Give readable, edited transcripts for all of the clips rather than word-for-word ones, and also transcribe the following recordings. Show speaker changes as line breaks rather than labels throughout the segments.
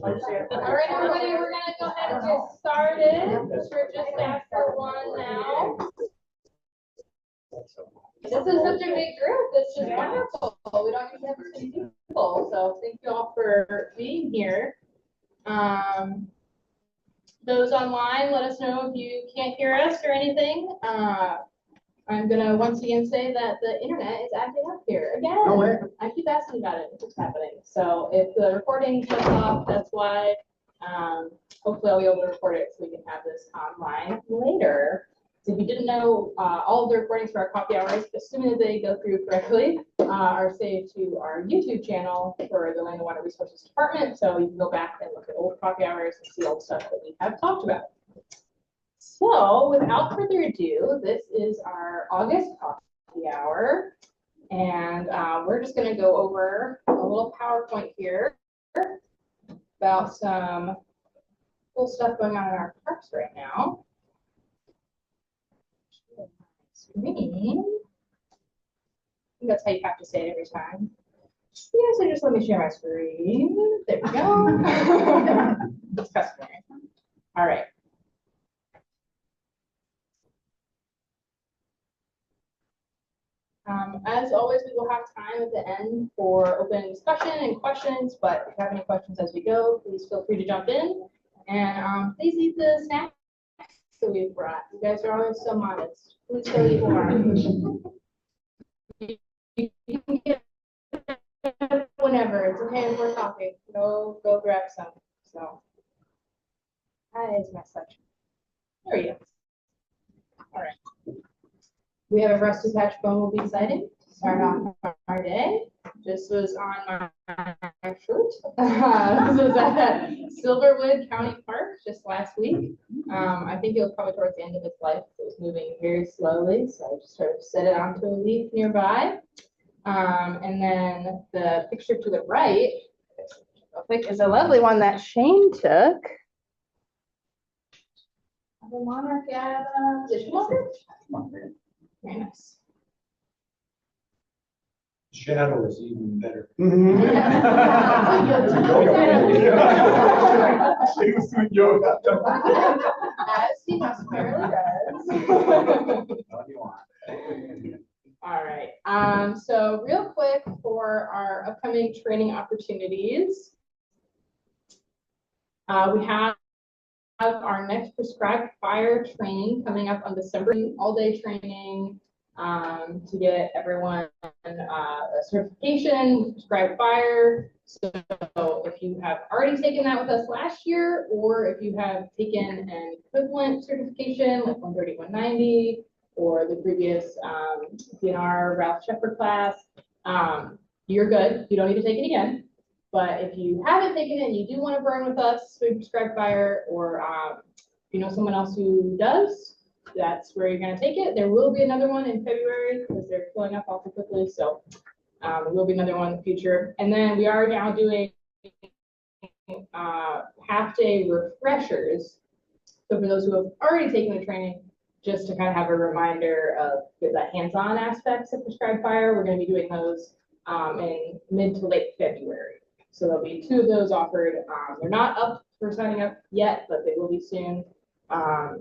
All right, everybody, we're gonna go ahead and get started. We're just after 1 now. This is such a big group. This is wonderful. We don't usually have this many people, so thank you all for being here. Those online, let us know if you can't hear us or anything. I'm gonna once again say that the internet is acting up here again.
No way.
I keep asking about it. What's happening? So if the recording shuts off, that's why. Hopefully I'll be able to record it so we can have this online later. So if you didn't know, all of the recordings for our coffee hours, assuming that they go through correctly, are saved to our YouTube channel for the Land and Water Resources Department. So you can go back and look at old coffee hours and see old stuff that we have talked about. So without further ado, this is our August coffee hour. And we're just going to go over a little PowerPoint here about some cool stuff going on in our parks right now. Screen. I think that's how you have to say it every time. Yeah, so just let me share my screen. There we go. It's customary. All right. As always, we will have time at the end for open discussion and questions, but if you have any questions as we go, please feel free to jump in. And please eat the snacks that we've brought. You guys are always so modest. Please go eat more. You can get whenever. It's okay if we're talking. Go grab some. So, that is my section. There we go. All right. We have a rusty patch bone will be exciting to start off our day. This was on my shirt. This was at Silverwood County Parks just last week. I think it was probably towards the end of its life. It was moving very slowly, so I just sort of set it onto a leaf nearby. And then the picture to the right is a lovely one that Shane took. The monarch at very nice.
Shadow is even better.
She was doing yoga.
As he necessarily does. All right. So real quick for our upcoming training opportunities, we have our next prescribed fire training coming up on December, all-day training to get everyone a certification with prescribed fire. So if you have already taken that with us last year, or if you have taken an equivalent certification like 130, 190, or the previous DNR Ralph Shepard class, you're good. You don't need to take it again. But if you haven't taken it and you do want to burn with us with prescribed fire, or if you know someone else who does, that's where you're going to take it. There will be another one in February because they're filling up all too quickly. So there will be another one in the future. And then we are now doing half-day refreshers. So for those who have already taken the training, just to kind of have a reminder of the hands-on aspects of prescribed fire, we're going to be doing those in mid to late February. So there'll be 2 of those offered. They're not up for signing up yet, but they will be soon.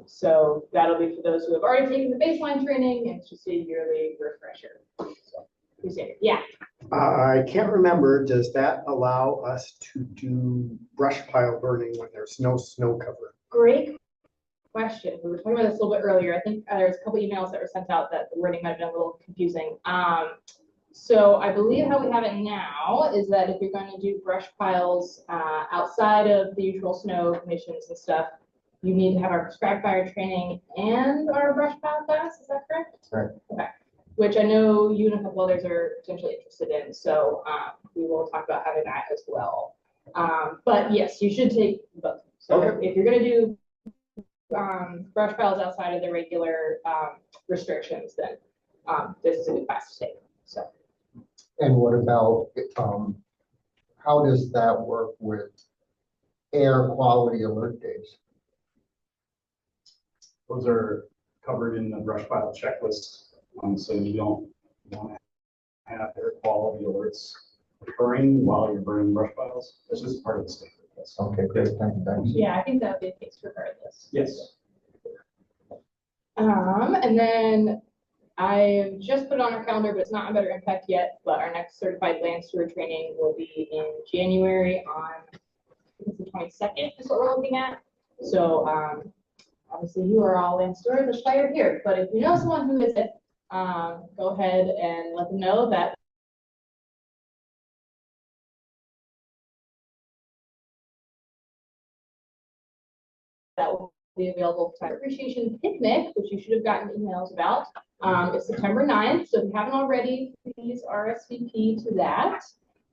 So that'll be for those who have already taken the baseline training, and it's just a yearly refresher. So appreciate it. Yeah.
I can't remember. Does that allow us to do brush pile burning when there's no snow cover?
Great question. We were talking about this a little bit earlier. I think there's a couple emails that were sent out that the wording might have been a little confusing. So I believe how we have it now is that if you're going to do brush piles outside of the usual snow conditions and stuff, you need to have our prescribed fire training and our brush pile class. Is that correct?
Right.
Okay. Which I know you and a couple others are potentially interested in. So we will talk about having that as well. But yes, you should take both. So if you're going to do brush piles outside of the regular restrictions, then this is a good class to take. So.
And what about, how does that work with air quality alert days?
Those are covered in the brush pile checklist. So you don't want to have air quality alerts occurring while you're burning brush piles. This is part of the standard. process.
Okay, great, thanks.
Yeah, I think that would be the case regardless.
Yes.
And then I just put it on our calendar, but it's not under impact yet, but our next certified land steward training will be in January on, I think it's the 22nd is what we're looking at. So, obviously you are all land stewards, that's why you're here, but if you know someone who isn't, go ahead and let them know that will be available for Time Appreciation Picnic, which you should have gotten emails about. It's September 9th, so if you haven't already, please RSVP to that.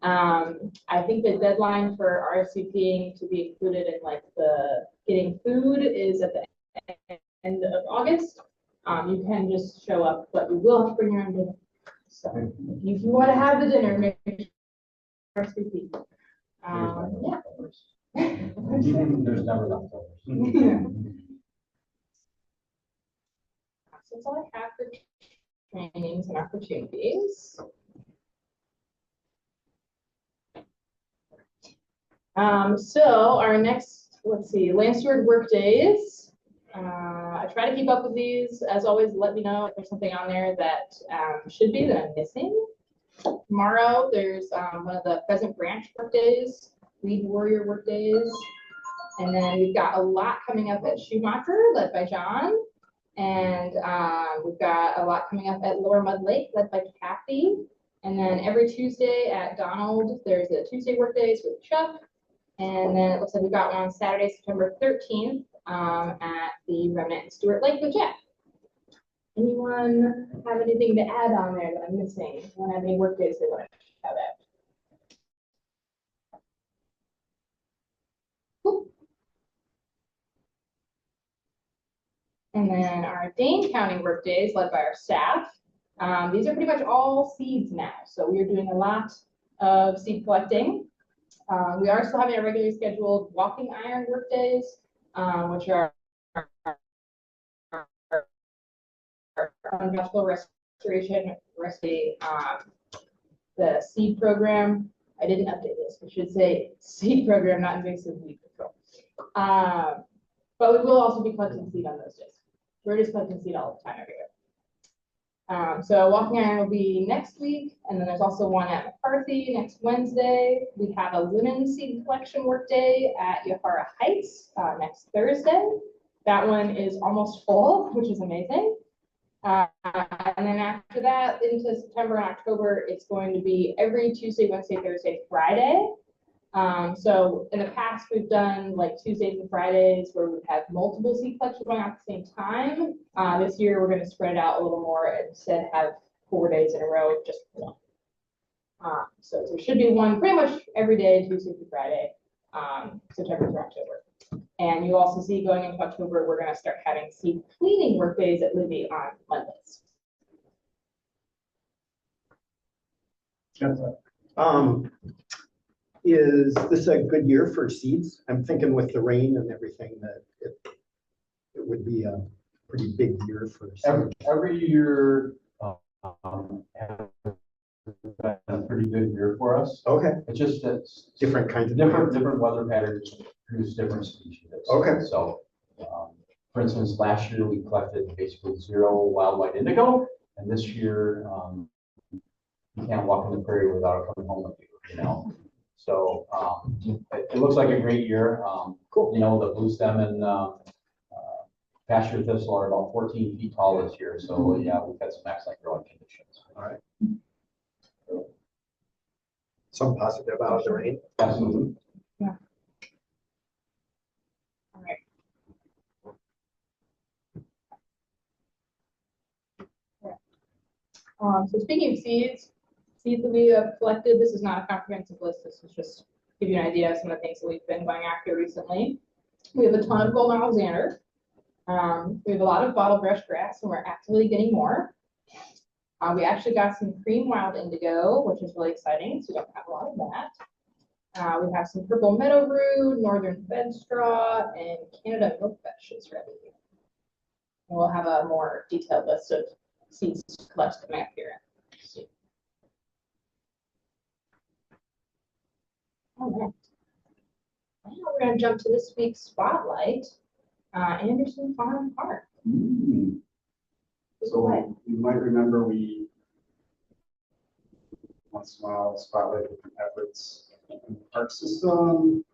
I think the deadline for RSVPing to be included in like the getting food is at the end of August. You can just show up, but you will have to bring your own dinner. So if you want to have the dinner, make sure RSVP. Yeah.
There's never leftovers.
So that's all I have for trainings and opportunities. So our next, let's see, Land Steward Workdays. I try to keep up with these. As always, let me know if there's something on there that should be that I'm missing. Tomorrow, there's one of the Pheasant Branch Workdays, Weed Warrior Workdays. And then we've got a lot coming up at Schumacher, led by John. And we've got a lot coming up at Lower Mud Lake, led by Kathy. And then every Tuesday at Donald, there's a Tuesday Workdays with Chuck. And then it looks like we've got one on Saturday, September 13th at the Remnant Stewart Lake with Jeff. Anyone have anything to add on there that I'm missing? Anyone have any workdays they want to shout out? Cool. And then our Dane County Workdays led by our staff. These are pretty much all seeds now. So we are doing a lot of seed collecting. We are still having a regularly scheduled walking iron workdays, which are vegetable restoration, the seed program. I didn't update this. I should say seed program, not invasive weed control. But we will also be collecting seed on those days. We're just collecting seed all the time every year. So walking iron will be next week, and then there's also one at McCarthy next Wednesday. We have a lemon seed collection workday at Yahara Heights next Thursday. That one is almost full, which is amazing. And then after that, into September and October, it's going to be every Tuesday, Wednesday, Thursday, Friday. So in the past, we've done like Tuesdays and Fridays where we have multiple seed collections going on at the same time. This year, we're going to spread it out a little more and instead have 4 days in a row, just one. So there should be one pretty much every day, Tuesday through Friday, September through October. And you also see going into October, we're going to start having seed cleaning work days at Libby on Mondays.
Is this a good year for seeds? I'm thinking with the rain and everything that it would be a pretty big year for seeds.
Every year has been a pretty good year for us.
Okay.
It's just that
Different kinds of
different weather patterns produce different species.
Okay.
So, for instance, last year we collected basically 0 wild white indigo, and this year you can't walk in the prairie without coming home with you. You know. So it looks like a great year. Cool. You know, the blue stem and pasture thistle are about 14 feet tall this year. So yeah, we've had some excellent growing conditions.
All right. Some positive out of the rain.
Absolutely.
Yeah. All right. So speaking of seeds that we have collected, this is not a comprehensive list. This is just to give you an idea of some of the things that we've been going after recently. We have a ton of golden Alexander. We have a lot of bottle brush grass, and we're actively getting more. We actually got some cream wild indigo, which is really exciting. So we don't have a lot of that. We have some purple meadow rue, northern bed straw, and Canada milkfish is ready. And we'll have a more detailed list of seeds to collect coming up here. All right. Well, gonna jump to this week's spotlight, Anderson Farm Park.
So you might remember we once in a while spotlight different efforts in the park system.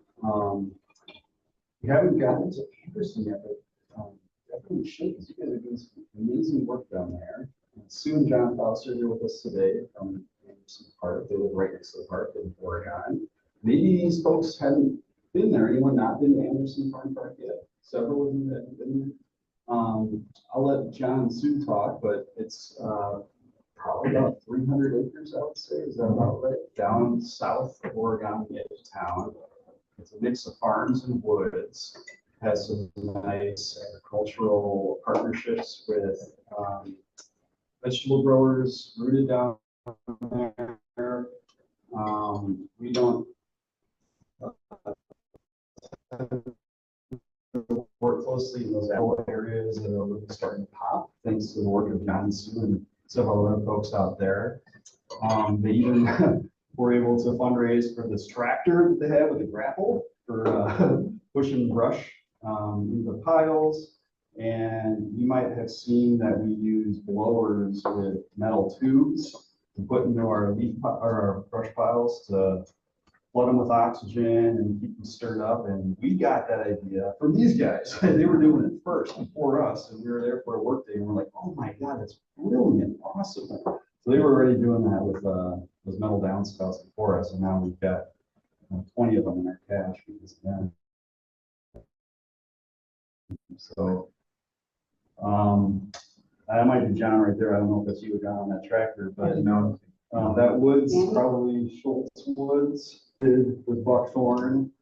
We haven't gotten to Anderson yet, but definitely should, because you guys are doing some amazing work down there. And Sue and John Foster here with us today from Anderson Park. They live right next to the park in Oregon. Maybe these folks hadn't been there. Anyone not been to Anderson Farm Park yet? Several of you haven't been there. I'll let John and Sue talk, but it's probably about 300 acres, I would say. Is that about right? Down south of Oregon, the edge of town. It's a mix of farms and woods. Has some nice agricultural partnerships with vegetable growers rooted down there. We don't work closely in those areas that are really starting to pop, thanks to the work of John and Sue and several other folks out there. They even were able to fundraise for this tractor that they have with a grapple for pushing brush into the piles. And you might have seen that we use blowers with metal tubes to put into our our brush piles to flood them with oxygen and keep them stirred up. And we got that idea from these guys. They were doing it first before us, and we were there for a work day, and we're like, oh my God, that's brilliant, awesome. So they were already doing that with those metal downspouts before us, and now we've got 20 of them in our cache because of that. So that might be John right there. I don't know if that's you or John on that tractor, but that wood's probably Schultz Woods with buckthorn.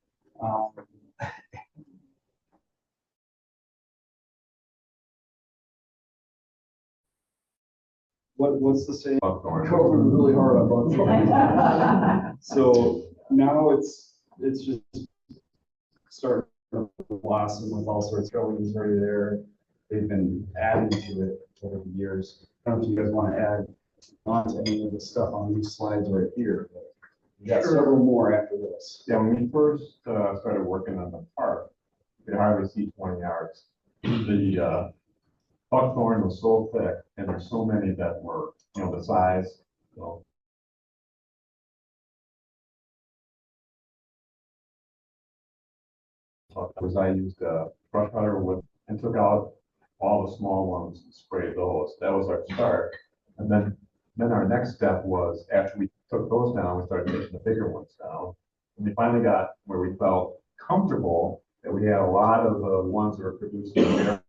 What's the saying? Buckthorn. We're really hard on buckthorn. So now it's just starting to blossom with all sorts of colors right there. They've been adding to it over the years. I don't know if you guys want to add on to any of the stuff on these slides right here. But we got several more after this.
Yeah, when we first started working on the park, we could hardly see 20 yards. The buckthorn was so thick, and there's so many that were, the size. I used a brush cutter and took out all the small ones and sprayed those. That was our start. And then our next step was, after we took those down, we started taking the bigger ones down. And we finally got where we felt comfortable that we had a lot of the ones that were producing female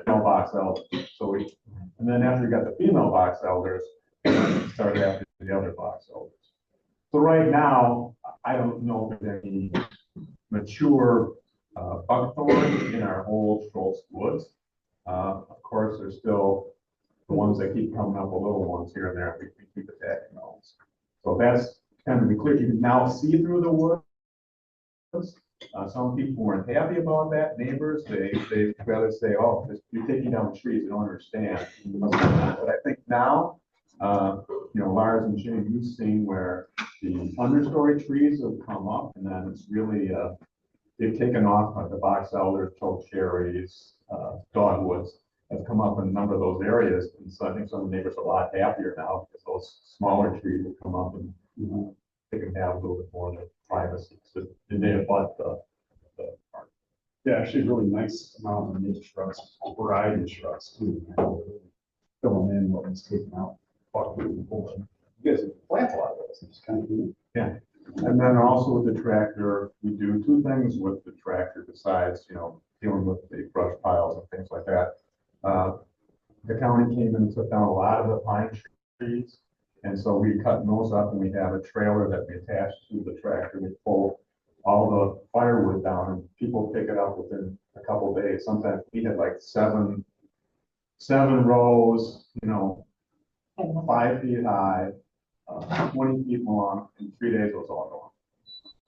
box elders. And then after we got the female box elders, we started after the other box elders. So right now, I don't know if there's any mature buckthorn in our old Schultz woods. Of course, there's still the ones that keep coming up, the little ones here and there. We keep attacking those. So that's kind of be clear. You can now see through the woods. Some people weren't happy about that. Neighbors, they'd rather say, "Oh, you're taking down trees. You don't understand." But I think now, Lars and Jim, you've seen where the understory trees have come up, and then it's really they've taken off, like the box elders, choke cherries, dogwoods have come up in a number of those areas. And so I think some of the neighbors are a lot happier now because those smaller trees have come up and they can have a little bit more of the privacy. So they abut the park.
Yeah, actually really nice amount of native shrubs, variety of shrubs too. Filling in what was taken out. You guys plant a lot of those, it's kind of neat.
Yeah. And then also with the tractor, we do two things with the tractor besides, dealing with the brush piles and things like that. The county came and took down a lot of the pine trees. And so we cut those up, and we have a trailer that we attach to the tractor. We pull all the firewood down, and people pick it up within a couple of days. Sometimes we had like seven rows, 5 feet high, 20 feet long. In 3 days, it was all gone.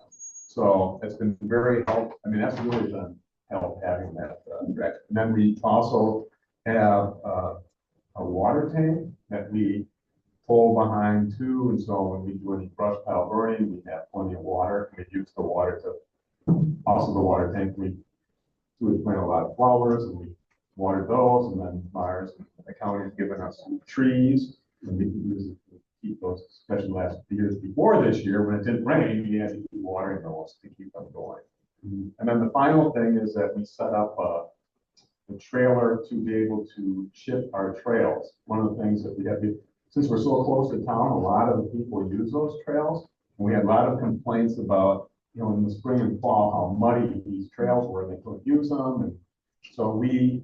So it's been very helpful. I mean, that's really been help having that tractor. And then we also have a water tank that we full behind too, and so when we do any brush pile burning, we have plenty of water. We use the water to, also the water tank, we plant a lot of flowers and we water those, and then Mars, the county's given us some trees, and we can use it to keep those, especially last years before this year, when it didn't rain, we had to keep watering those to keep them going. And then the final thing is that we set up a trailer to be able to chip our trails. One of the things that we have, since we're so close to town, a lot of people use those trails. And we had a lot of complaints about, you know, in the spring and fall, how muddy these trails were, they couldn't use them. And so we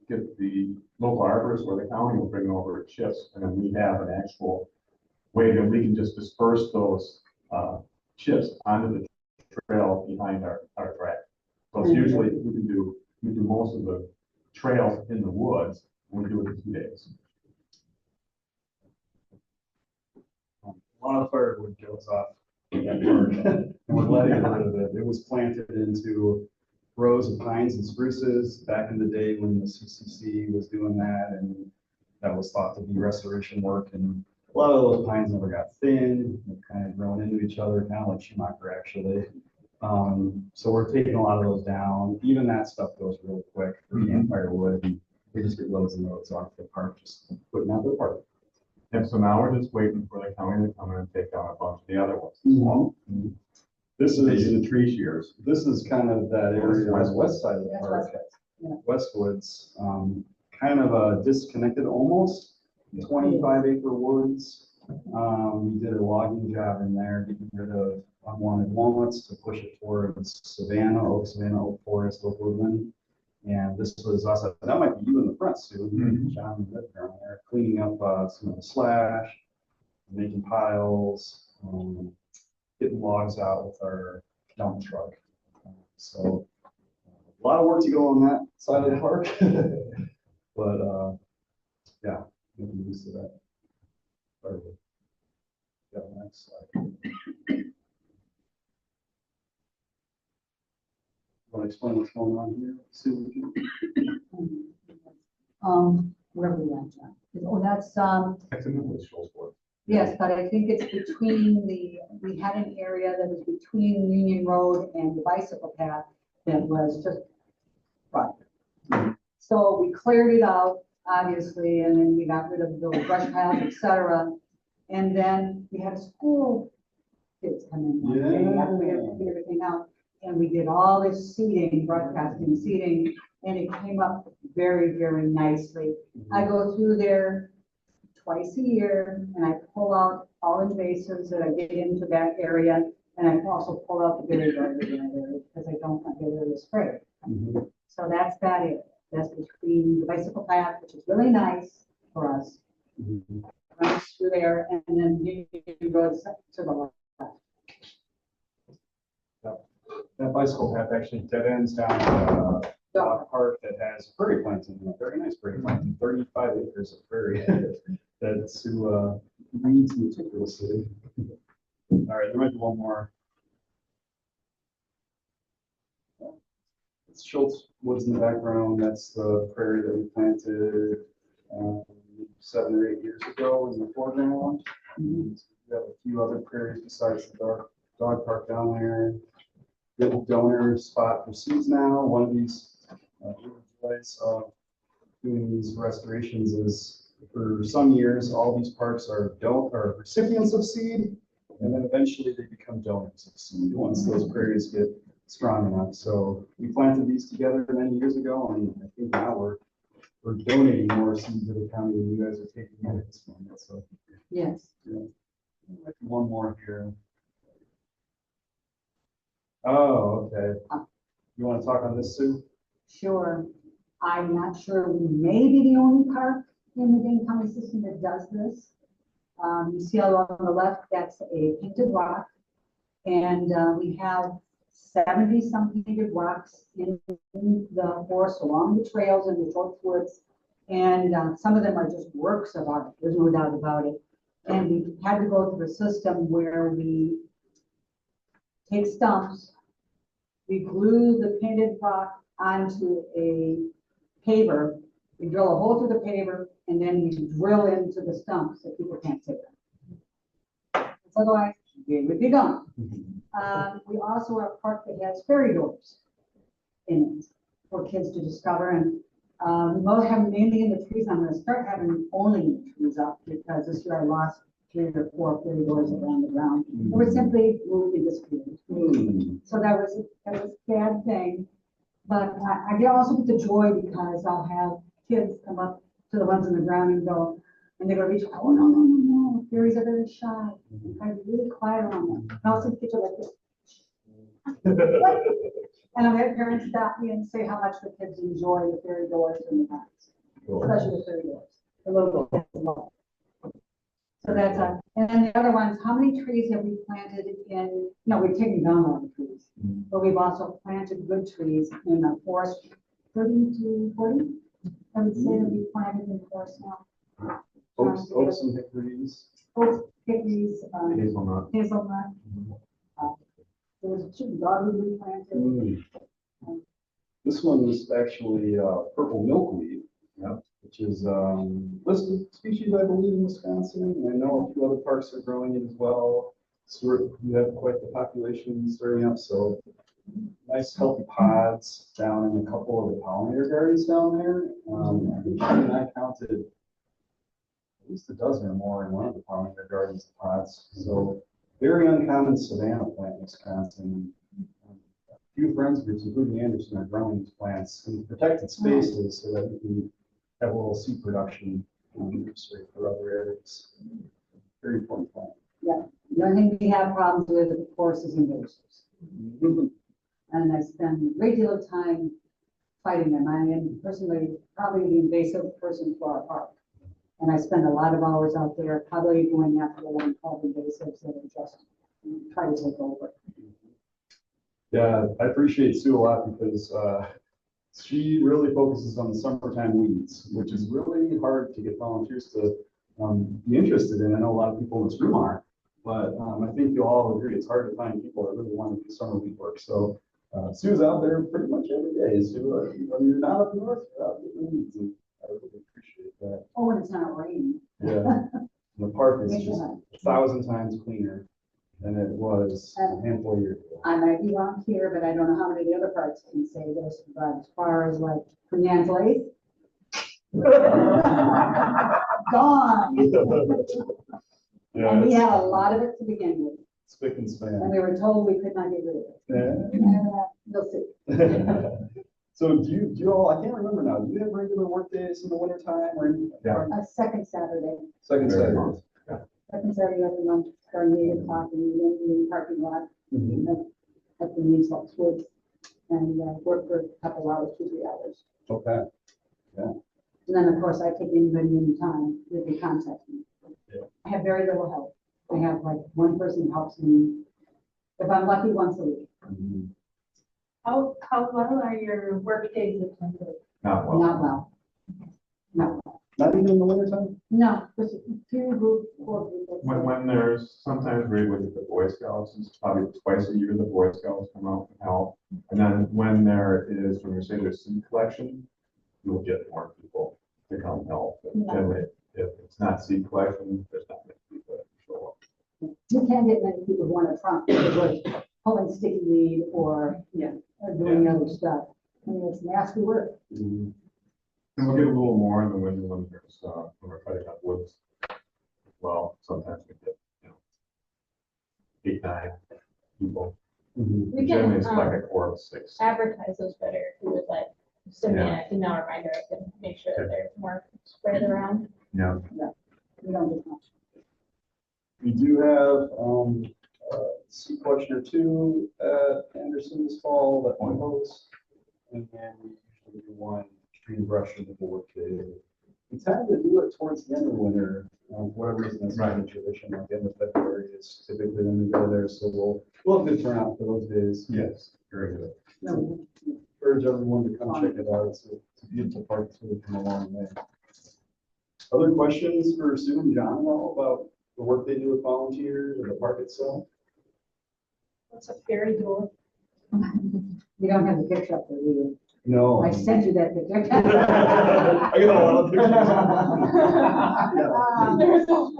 get the local arborists or the county will bring over chips, and then we have an actual way that we can just disperse those chips onto the trail behind our track. So it's usually, we do most of the trails in the woods, and we do it in 2 days.
A lot of firewood goes off that park, and we're letting rid of it. It was planted into rows of pines and spruces back in the day when the CCC was doing that, and that was thought to be restoration work. And a lot of those pines never got thin, they've kind of grown into each other, kind of like Schumacher actually. So we're taking a lot of those down. Even that stuff goes really quick for campfire wood. And they just get loads and loads off the park, just putting out the park.
And so now we're just waiting for the county to come in and take down a bunch of the other ones.
This
They
is
do the tree shears.
This is kind of that area on the
Westwoods.
west side of the
That's
park,
Westwoods, yeah.
Westwoods, kind of a disconnected almost, 25-acre woods. We did a logging job in there, getting rid of unwanted walnuts to push it towards Savannah, oak forest, oak woodland. And this was us, that might be you in the front, Sue, John lived down there, cleaning up some of the slash, making piles, getting logs out with our dump truck. So a lot of work to go on that side of the park. But yeah, getting used to that. Yeah, next slide. Want to explain what's going on here? Sue?
Where are we at, John? Oh, that's,
That's in the visual sport.
yes, but I think it's between we had an area that was between Union Road and the bicycle path that was just, right. So we cleared it out, obviously, and then we got rid of those brush piles, et cetera. And then we had school kids come in one day after we had to clear everything out. And we did all this seeding, broadcasting seeding, and it came up very, very nicely. I go through there twice a year and I pull out all invasives that I get into that area. And I also pull out the berry garbage in that area because I don't want the area sprayed. So that's that area. That's between the bicycle path, which is really nice for us. Runs through there and then you go to the left.
That bicycle path actually dead ends down a park that has prairie planting, a very nice prairie planting, 35 acres of prairie that Sue weeds meticulously. All right, there might be one more. It's Schultz Woods in the background. That's the prairie that we planted 7 or 8 years ago in the foreground. We have a few other prairies besides the dog park down there. Good donor spot for seeds now. One of these joys of doing these restorations is for some years, all these parks are recipients of seed, and then eventually they become donors of seed once those prairies get strong enough. So we planted these together many years ago, and I think now we're donating more seed to the county than you guys are taking in at this point. So
Yes.
yeah. One more here. Oh, okay. You want to talk on this, Sue?
Sure. I'm not sure, we may be the only park in the Dane County system that does this. You see along the left, that's a painted rock. And we have 70-some painted rocks in the forest along the trails and the short woods. And some of them are just works of art, there's no doubt about it. And we had to go through a system where we take stumps, we glue the painted rock onto a paver, We drill a hole through the paver and then we drill into the stump so people can't take them. Otherwise, they would be gone. We also are a park that has fairy doors in it for kids to discover. And most have mainly in the trees. I'm going to start having only in the trees up because this year I lost 3 or 4 fairy doors around the ground. They were simply moved and disappeared. So that was a sad thing. But I get also get the joy because I'll have kids come up to the ones on the ground and go, and they're going to reach, oh, no, no, no, no, fairies are very shy. I'd be really quiet around them. And I'll see kids are like this. And I've had parents stop me and say how much the kids enjoy the fairy doors and the bats, especially the fairy doors. The little kids love it. So that's and then the other ones, how many trees have we planted in, no, we've taken down all the trees, but we've also planted good trees in the forest, 30 to 40, I would say that we planted in the forest now.
Oaks and hickories.
Oaks, hickories,
Hazelnut.
hazelnut. There was 2 dogwood we planted.
This one was actually purple milkweed, which is listed species, I believe, in Wisconsin. And I know a few other parks are growing it as well. Steward, you have quite the population starting up, so nice healthy pods down in a couple of the pollinator gardens down there. I think Shane and I counted at least a dozen or more in one of the pollinator gardens pods. So very uncommon savanna plant in Wisconsin. A few friends groups, including Anderson, are growing these plants in protected spaces so that we can have a little seed production for other areas. Very important plant.
Yeah, the only thing we have problems with, of course, is invasives. And I spend a great deal of time fighting them. I am personally probably the invasive person for our park. And I spend a lot of hours out there probably going after the one called invasives that are just try to take over.
Yeah, I appreciate Sue a lot because she really focuses on the summertime weeds, which is really hard to get volunteers to be interested in. I know a lot of people in this room are, but I think you'll all agree it's hard to find people that really want to do summer weed work. So Sue's out there pretty much every day. Sue, when you're not up north, you're out getting weeds, and I really appreciate that.
Oh, when it's not raining.
Yeah, the park is just 1,000 times cleaner than it was a handful of years ago.
I might be wrong here, but I don't know how many of the other parks can say this, but as far as like Fernand's Lake, gone.
Yeah,
And we had a lot of it to begin with,
spick and
and
span.
we were told we could not get rid of it.
Yeah.
We'll see.
So do you all, I can't remember now, do you have regular work days in the winter time or?
Yeah.
A second Saturday.
Second Saturday.
Second Saturday of the month, starting 8 o'clock in the parking lot at the Measles Woods, and work for a couple hours, 2 or 3 hours.
Okay.
And then, of course, I take anybody anytime they can contact me.
Yeah.
I have very little help. I have like one person who helps me, if I'm lucky, once a week.
How well are your work days attended?
Not well.
Not well. Not well.
Not even in the winter time?
No, just a few group, 4 people.
When there's sometimes we with the Boy Scouts, it's probably twice a year the Boy Scouts come out and help. And then when we say there's seed collection, you'll get more people to come help. But generally, if it's not seed collection, there's not many people that show up.
You can't get many people who want to trump like pulling sticky weed or doing other stuff. I mean, it's nasty work.
And we'll get a little more in the winter when there's when we're cutting up woods. Well, sometimes we get 8, 9 people.
We
Generally, it's
can
like a core of 6.
advertise those better if you would like. Send me an email reminder. I can make sure that they're more spread around.
Yeah.
We don't get much.
We do have seed collection or 2 at Anderson this fall that one hosts. And then we usually do 1 tree and brush in the workday. We tend to do it towards the end of the winter. For whatever reason, that's not a tradition. Like end of February is typically when we go there. So we'll have good turnout for those days.
Yes, very good.
Encourage everyone to come check it out. It's a beautiful park to come a long way. Other questions for Sue and John at all about the work they do with volunteers or the park itself?
What's a fairy door?
We don't have the picture up there, do
No.
I sent you that picture.
I got a lot of pictures.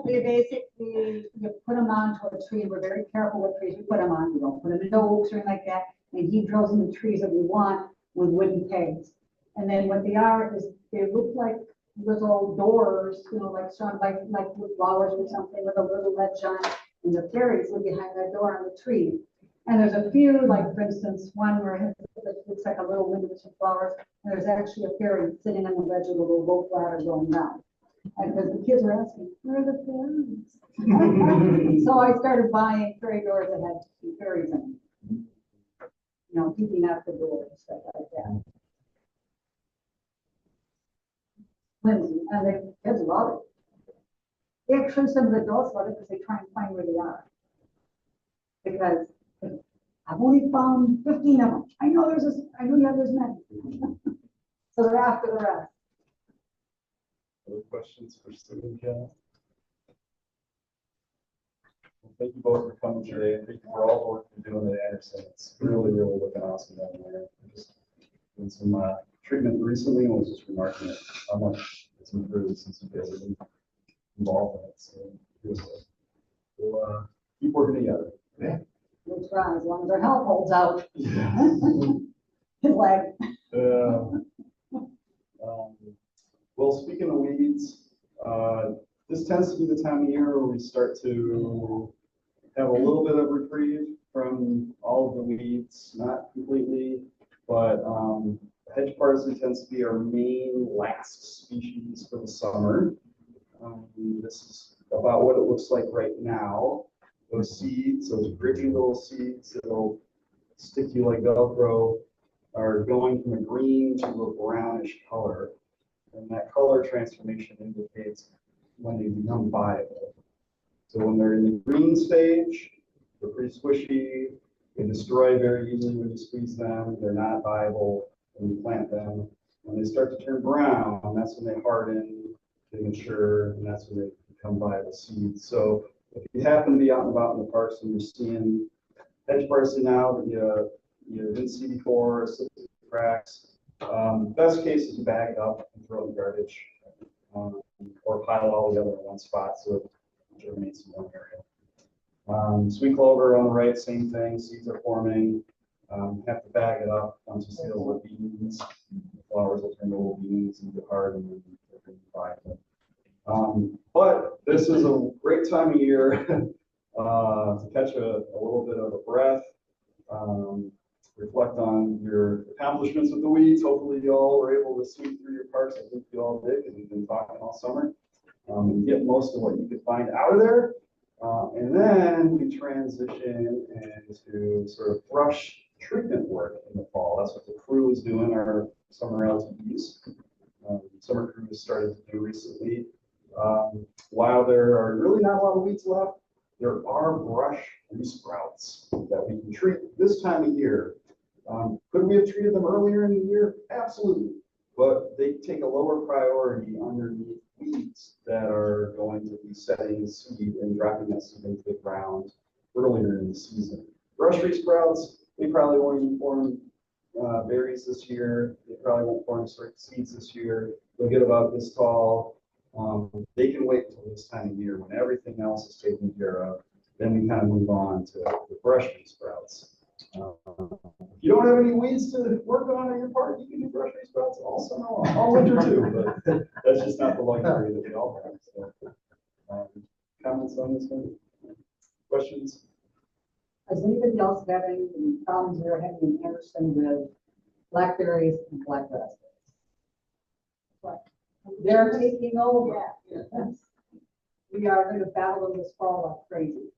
They basically, you put them onto a tree, we're very careful what trees we put them on, we don't put them into oaks or anything like that, and he drills in the trees that we want with wooden pegs. And then what they are is, they look like little doors, you know, like some, like with flowers or something with a little ledge on, and the fairies live behind that door on the tree. And there's a few, like for instance, one where it looks like a little window with some flowers, and there's actually a fairy sitting on the ledge with a little rope ladder going down. And because the kids were asking, where are the fairies? So I started buying fairy doors that had some fairies in them. You know, peeking out the door and stuff like that. And the kids love it. Actually, some of the adults love it because they try and find where they are. Because I've only found 15 of them. I know there's many. So they're after the rest.
Other questions for Steve and Jen? Well, thank you both for coming today, and thank you for all the work you're doing at Anderson. It's really, really looking awesome down there. I just did some treatment recently and was just remarking it, how much it's improved since you guys have been involved in it. So we'll keep working together. Yeah.
We'll try as long as our health holds out. His leg.
Well, speaking of weeds, this tends to be the time of year where we start to have a little bit of reprieve from all of the weeds, not completely, but hedge parsley tends to be our main last species for the summer. This is about what it looks like right now. Those seeds, those gritty little seeds that'll stick you like Velcro, are going from a green to a brownish color. And that color transformation indicates when they become viable. So when they're in the green stage, they're pretty squishy, they destroy very easily when you squeeze them, they're not viable when you plant them. When they start to turn brown, that's when they harden, they mature, and that's when they become viable seeds. So if you happen to be out and about in the parks and you're seeing hedge parsley now that you didn't see before, cracks, best case is you bag it up and throw it in the garbage, or pile all the other in one spot so it germinates in one area. Sweet clover on the right, same thing, seeds are forming. Have to bag it up once you see those little beans. The flowers will turn to little beans and get hard and then they're going to buy them. But this is a great time of year to catch a little bit of a breath, reflect on your accomplishments with the weeds. Hopefully you all were able to sweep through your parks. I think you all did because we've been talking all summer. And get most of what you could find out of there. And then we transition into sort of brush treatment work in the fall. That's what the crew is doing, our summer LTEs. Summer crew has started to do recently. While there are really not a lot of weeds left, there are brush resprouts that we can treat this time of year. Could we have treated them earlier in the year? Absolutely. But they take a lower priority underneath weeds that are going to be setting seed and dropping that seed into the ground earlier in the season. Brush resprouts, they probably won't even form berries this year. They probably won't form seeds this year. They'll get about this tall. They can wait until this time of year when everything else is taken care of. Then we kind of move on to the brush resprouts. If you don't have any weeds to work on in your park, you can do brush resprouts all summer long, all winter too. But that's just not the luxury that we all have. So, comments on this one? Questions?
Does anybody else have any problems they're having in Anderson with blackberries and black raspberries? They're taking over. Yeah. We are going to battle them this fall like crazy.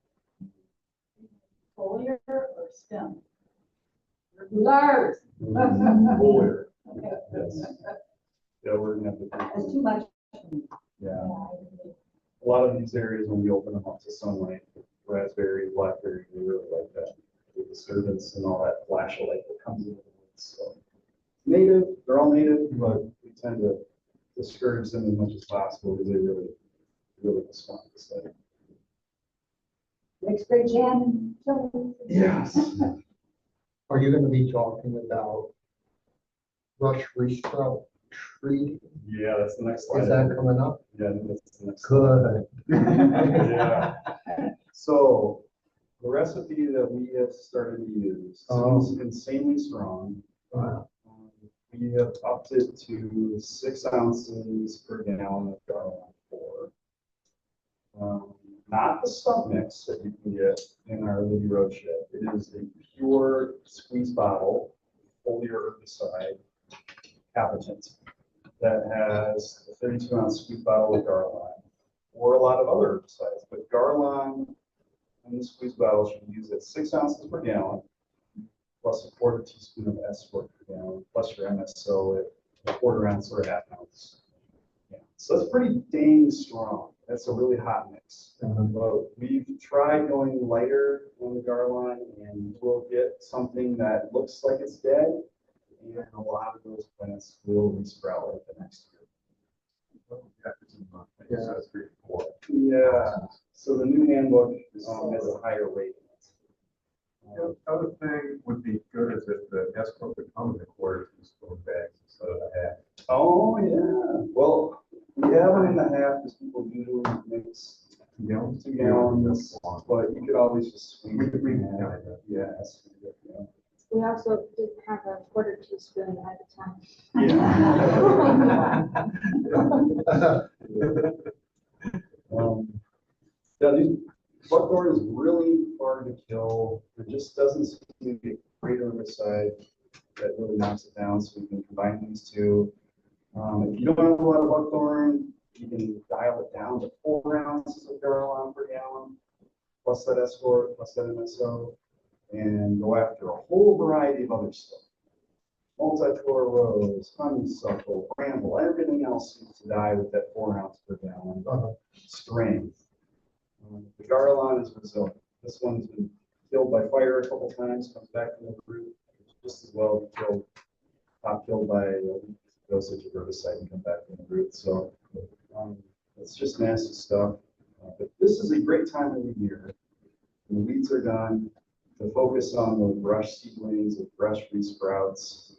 Foliar or stump? Lars.
Foliar. Yes. Yeah, we're gonna have to.
That's too much.
Yeah. A lot of these areas, when we open them up to sunlight, raspberry, blackberry, we really like that. The disturbance and all that flashlight that comes into the woods. So native, they're all native, but we tend to discourage them as much as possible because they really respond to study.
Next great jam.
Yes.
Are you going to be talking about brush resprout tree?
Yeah, that's the next
Is
slide.
that coming up?
Yeah, that's the next slide.
Good.
Yeah. So the recipe that we have started to use seems insanely strong.
Wow.
We have upped it to 6 ounces per gallon of garlic for. Not the stump mix that you can get in our Libby Road shed. It is a pure squeeze bottle, Foliar herbicide, capitant, that has a 32-ounce squeeze bottle of Garlon, or a lot of other herbicides. But Garlon in the squeeze bottle should be used at 6 ounces per gallon, plus a quarter teaspoon of S-Sport per gallon, plus your MSO at a quarter ounce or a half ounce. Yeah. So that's pretty dang strong. That's a really hot mix. But we've tried going lighter on the Garlon, and we'll get something that looks like it's dead, and a lot of those plants will resprout like the next year.
Yeah.
So that's 3 to 4.
Yeah. So the new handbook has a higher rate in it.
The other thing would be good is if the S-Corp would come in the quarter teaspoon bags instead of a half.
Oh, yeah. Well, we have them in the half because people usually mix 2 gallons, but you could always just swing it. Yes. Yeah.
We also did have a quarter teaspoon at a time.
Yeah, these buckthorn is really hard to kill. There just doesn't seem to be a great herbicide that really knocks it down, so we can combine these two. If you don't have a lot of buckthorn, you can dial it down to 4 ounces of Garlon per gallon, plus that S-Sport, plus that MSO, and go after a whole variety of other stuff. Multiflora rose, honeysuckle, bramble, everything else seems to die with that 4 ounce per gallon strength. The Garlon is resilient. This one's been killed by fire a couple times, comes back from the root, just as well killed by a dosage of herbicide and come back from the root. So it's just nasty stuff. But this is a great time of the year. When the weeds are done, to focus on the brush seedlings, the brush resprouts,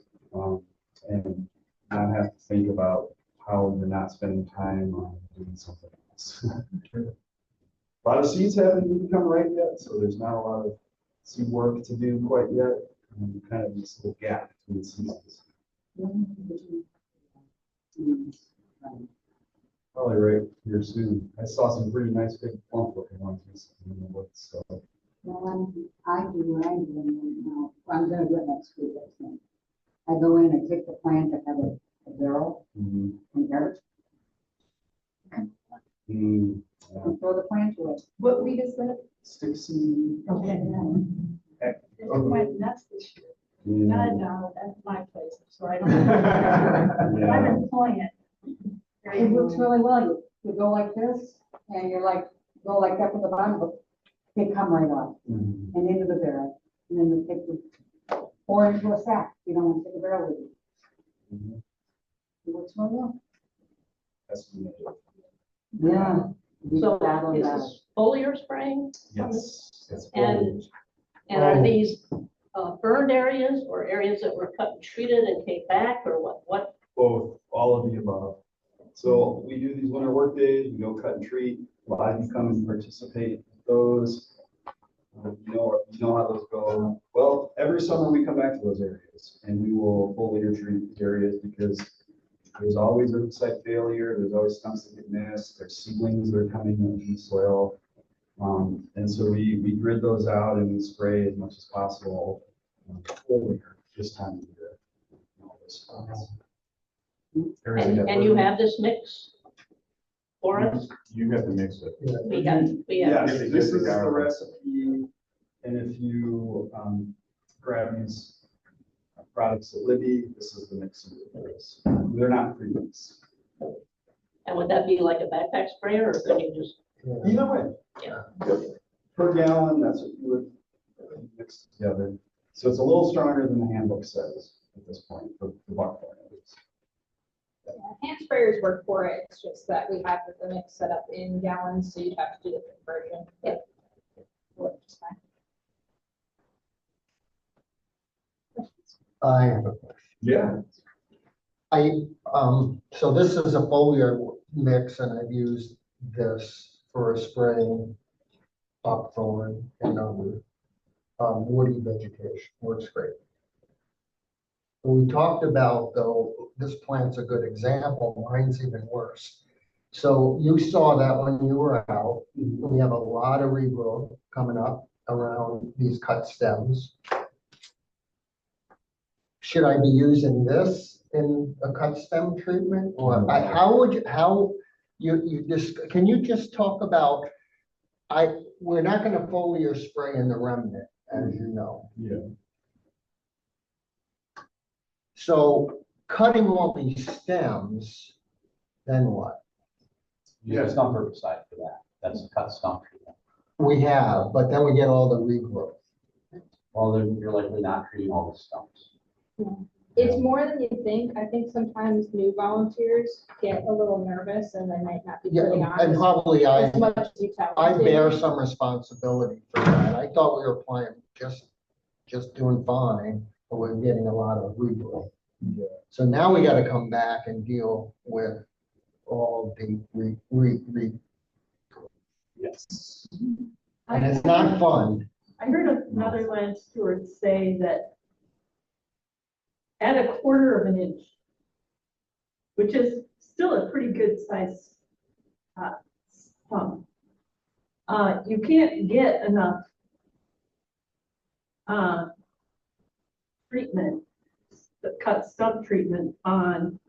and not have to think about how you're not spending time on doing something else. A lot of seeds haven't even come right yet, so there's not a lot of seed work to do quite yet. Kind of this little gap between seasons. Probably right here soon. I saw some pretty nice big plump looking ones recently in the woods. So.
Well, I do what I'm doing now. I'm gonna do it next week, I think. I go in and take the plant that have a barrel and dirt and throw the plant away.
What weed is that?
Stick seed.
Okay.
It went nuts this year.
Yeah.
God, no, that's my place, so I don't. I'm
Yeah.
employing it.
It works really well. You go like this and you're like, go like that with the bottom, but they come right off and into the barrel. And then you take the, or into a sack. You don't want to take a barrel with you. It works really well.
That's what we do.
Yeah.
So is this foliar spraying?
Yes. It's
And are these burned areas or areas that were cut and treated and came back, or what?
both, all of the above. So we do these winter work days, we go cut and treat, a lot of you come and participate in those. You know how those go. Well, every summer we come back to those areas and we will foliar treat areas because there's always herbicide failure, there's always stumps that get missed, there's seedlings that are coming into the soil. And so we grid those out and we spray as much as possible foliar this time of year. All this stuff.
And you have this mix for us?
You have to mix it.
We have.
Yes,
If you
this
get
is
the
the
garlic.
recipe, and if you grab these products at Libby, this is the mix of this. They're not pre-mix.
And would that be like a backpack sprayer, or could you just?
Either way.
Yeah.
Yep. Per gallon, that's what you would mix together. So it's a little stronger than the handbook says at this point for the buckthorn.
Hand sprayers work for it. It's just that we have the mix set up in gallons, so you'd have to do the conversion.
Yeah.
Works fine.
I have a question.
Yeah.
So this is a foliar mix and I've used this for spraying buckthorn and other woody vegetation. Works great. We talked about, though, this plant's a good example. Mine's even worse. So you saw that when you were out. We have a lot of regrowth coming up around these cut stems. Should I be using this in a cut stem treatment? Or how would you just, can you just talk about, we're not gonna foliar spray in the remnant, as you know.
Yeah.
So cutting all these stems, then what?
Use a stump herbicide for that. That's a cut stump treatment.
We have, but then we get all the regrowth.
Well, then you're likely not treating all the stumps.
It's more than you think. I think sometimes new volunteers get a little nervous and they might not be putting on
And probably I
as much as you tell
I
them to.
bear some responsibility for that. I thought we were playing just doing fine, but we're getting a lot of regrowth.
Yeah.
So now we gotta come back and deal with all the
Yes.
and it's not fun.
I heard another land steward say that at 1/4 of an inch, which is still a pretty good size stump, you can't get enough treatment, the cut stump treatment on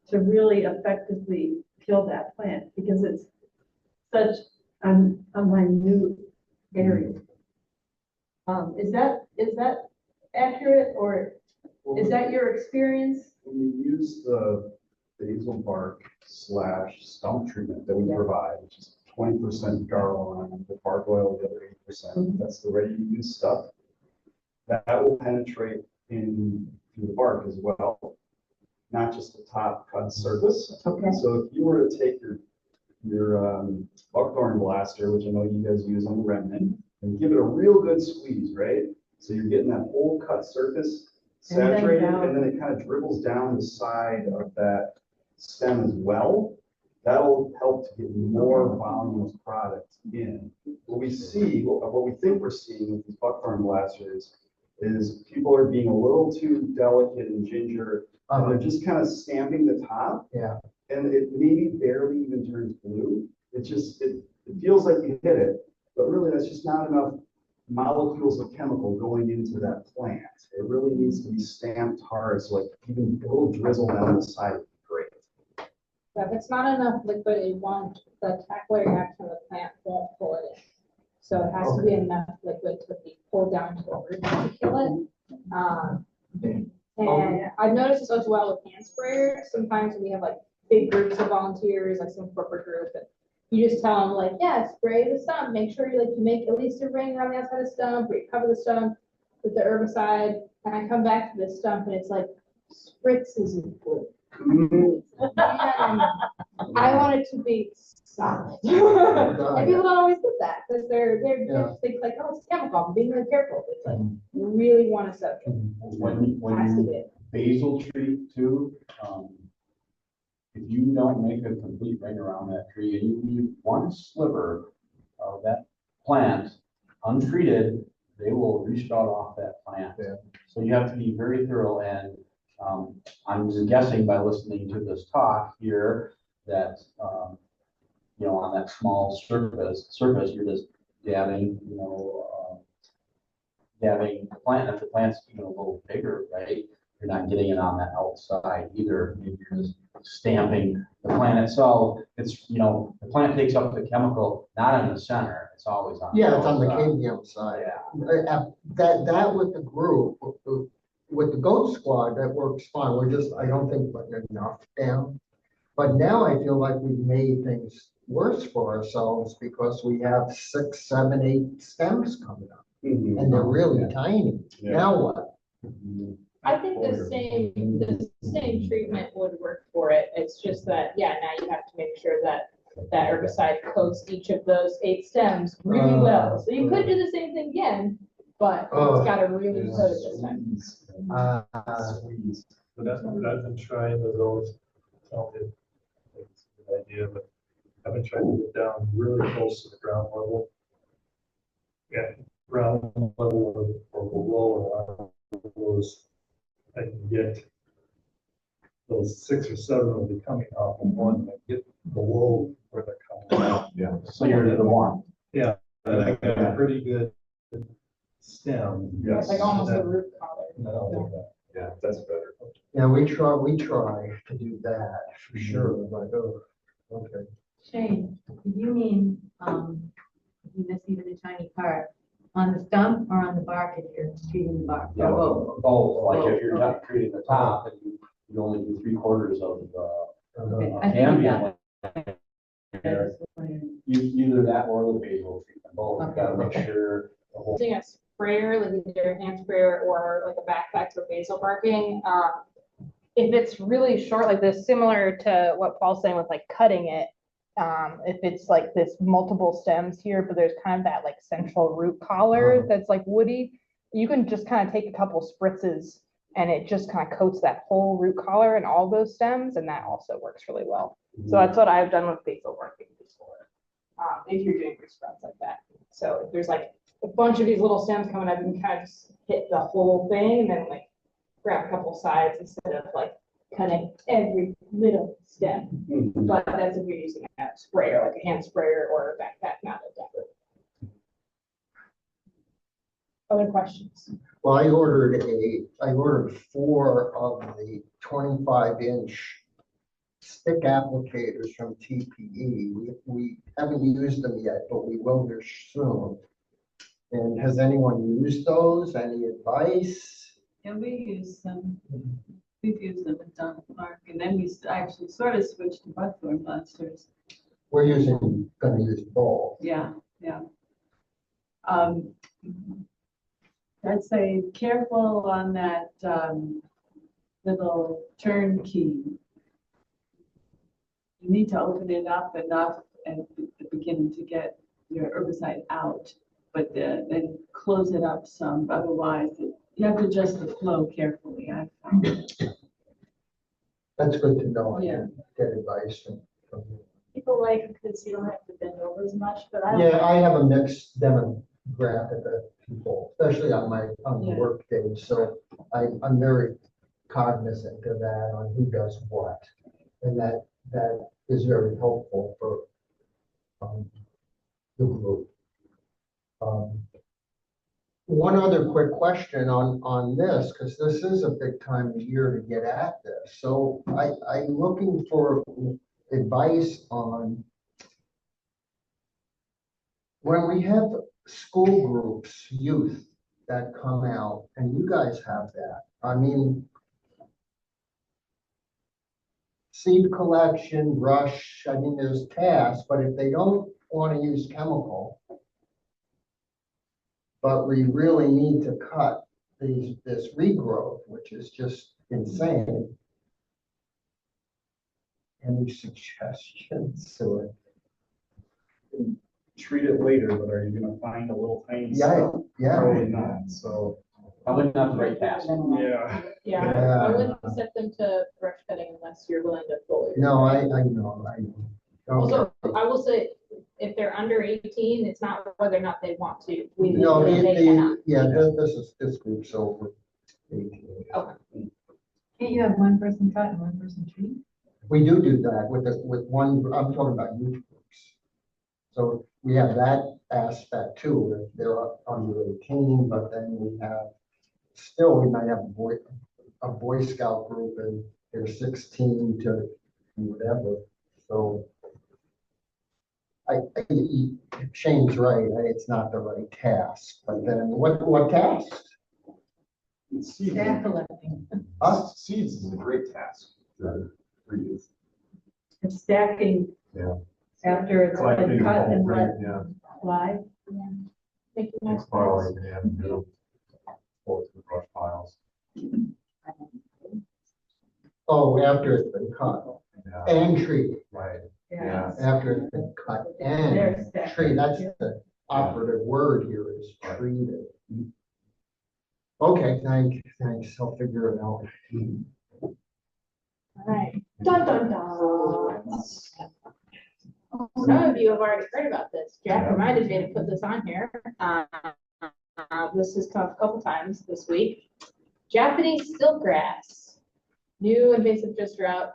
to really effectively kill that plant because it's such a minute area. Is that accurate, or is that your experience?
When you use the basil bark / stump treatment that we provide, which is 20% garland, the bark oil, the other 80%, that's the ready-to-use stuff. That will penetrate in through the bark as well, not just the top cut surface.
Okay.
So if you were to take your buckthorn blaster, which I know you guys use on the remnant, and give it a real good squeeze, right? So you're getting that whole cut surface saturated, and then it kind of dribbles down the side of that stem as well. That'll help to get more volume of product in. What we think we're seeing with these buckthorn blasters is people are being a little too delicate and ginger, and they're just kind of stamping the top.
Yeah.
And it maybe barely even turns blue. It feels like you hit it, but really that's just not enough molecules of chemical going into that plant. It really needs to be stamped hard, so like even a little drizzle down the side would be great.
If it's not enough liquid, the capillary action of the plant won't pull it in. So it has to be enough liquid to be pulled down to over to kill it. And I've noticed this as well with hand sprayers. Sometimes when we have like big groups of volunteers, like some corporate group, and you just tell them like, yeah, spray the stump. Make sure you make at least a ring around the outside of the stump, or you cover the stump with the herbicide. And I come back to this stump and it's like spritzes of blue. I want it to be solid. And people don't always get that because they're just think like, oh, it's chemical. I'm being really careful. It's like you really want to soak it.
When you basil treat too, if you don't make a complete ring around that tree and you leave one sliver of that plant untreated, they will resprout off that plant.
Yeah.
So you have to be very thorough, and I'm just guessing by listening to this talk here that on that small surface you're just dabbing, dabbing the plant. If the plant's even a little bigger, right, you're not getting it on the outside either. Maybe you're just stamping the plant itself. It's the plant takes up the chemical not in the center. It's always on.
Yeah, it's on the cadmium side.
Yeah.
That with the group, with the goat squad, that works fine. I don't think putting enough down. But now I feel like we've made things worse for ourselves because we have 6, 7, 8 stems coming up, and they're really tiny.
Yeah.
Now what?
I think the same treatment would work for it. It's just that, now you have to make sure that herbicide coats each of those 8 stems really well. So you could do the same thing again, but it's got to really coat it this time.
Squeeze.
But I've been trying to those, sounded like it's a good idea, but I've been trying to get down really close to the ground level. Yeah, ground level or below, or those, I can get those 6 or 7 will be coming off of one, and get below where they're coming out.
Yeah.
So you're to the one.
Yeah, and I got a pretty good stem.
It's like almost a root collar.
No,
Yeah, that's better.
Yeah, we try to do that for sure, but, oh, okay.
Shane, do you mean, you just even a tiny part, on the stump or on the bark if you're treating the bark?
Yeah,
Or both?
both, like if you're
Okay.
not treating the top, and you only do 3/4 of
Okay, I think
ambient.
that's-
Either that or the basal treatment, both, you gotta make sure the whole.
Using a sprayer, like either a hand sprayer or like a backpack for basal barking. If it's really short like this, similar to what Paul's saying with like cutting it, if it's like this multiple stems here, but there's kind of that like central root collar that's like woody, you can just kind of take a couple spritzes and it just kind of coats that whole root collar and all those stems, and that also works really well. So that's what I've done with basal barking before, if you're doing your scrubs like that. So if there's like a bunch of these little stems coming up, you can kind of just hit the whole thing and then like grab a couple sides instead of like cutting every little stem. But that's if you're using a sprayer, like a hand sprayer or a backpack mounted decker. Other questions?
Well, I ordered 4 of the 25-inch stick applicators from TPE. We haven't used them yet, but we will here soon. And has anyone used those? Any advice?
And we use them, we've used them at Dunn Park, and then we actually sort of switched to buckthorn monsters.
We're gonna use both.
Yeah. I'd say careful on that, little turn key. You need to open it up enough at the beginning to get your herbicide out, but then close it up some, otherwise you have to adjust the flow carefully, I found.
That's good to know. I
Yeah.
can get advice from you.
People like it because you don't have to bend over as much, but I don't.
Yeah, I have a mixed demographic of people, especially on the
Yeah.
work days, so I'm very cognizant of that, on who does what. And that is very helpful for the group. One other quick question on this, because this is a big time of year to get at this. So I'm looking for advice on when we have school groups, youth that come out, and you guys have that. I mean, seed collection, brush, I mean, there's tasks, but if they don't want to use chemical, but we really need to cut this regrowth, which is just insane. Any suggestions to it?
Treat it later, but are you gonna find a little tiny
Yeah,
stuff?
yeah.
Probably not, so,
Probably not the right task.
yeah.
Yeah,
Yeah.
I wouldn't set them to brush cutting unless you're willing to fully.
No, I know.
Also, I will say, if they're under 18, it's not whether or not they want to.
No,
They cannot.
this group's over 18.
Okay.
Can't you have one person cut and one person treat?
We do that with one, I'm talking about youth groups. So we have that aspect too, if they're under 18, but then we might have a Boy Scout group and they're 16 to whatever. So Shane's right, it's not the right task, but then what tasks?
Seeds,
Staff collecting.
seeds is a great task for youth.
It's stacking.
Yeah.
After it's
Collecting
been
the
cut
whole
and
thing,
let
yeah.
fly.
Make it nice.
It's probably, yeah, pull it through brush piles.
Oh, after it's been cut
Yeah,
and treated.
right,
Yeah.
yeah.
After it's been cut
There's
and
that.
treated, that's the operative word here is treated. Okay, thanks, I'll figure it out.
All right. Dun, dun, dun. Some of you have already heard about this. Jack reminded me to put this on here. This has come up a couple times this week. Japanese stiltgrass, new invasive just drought.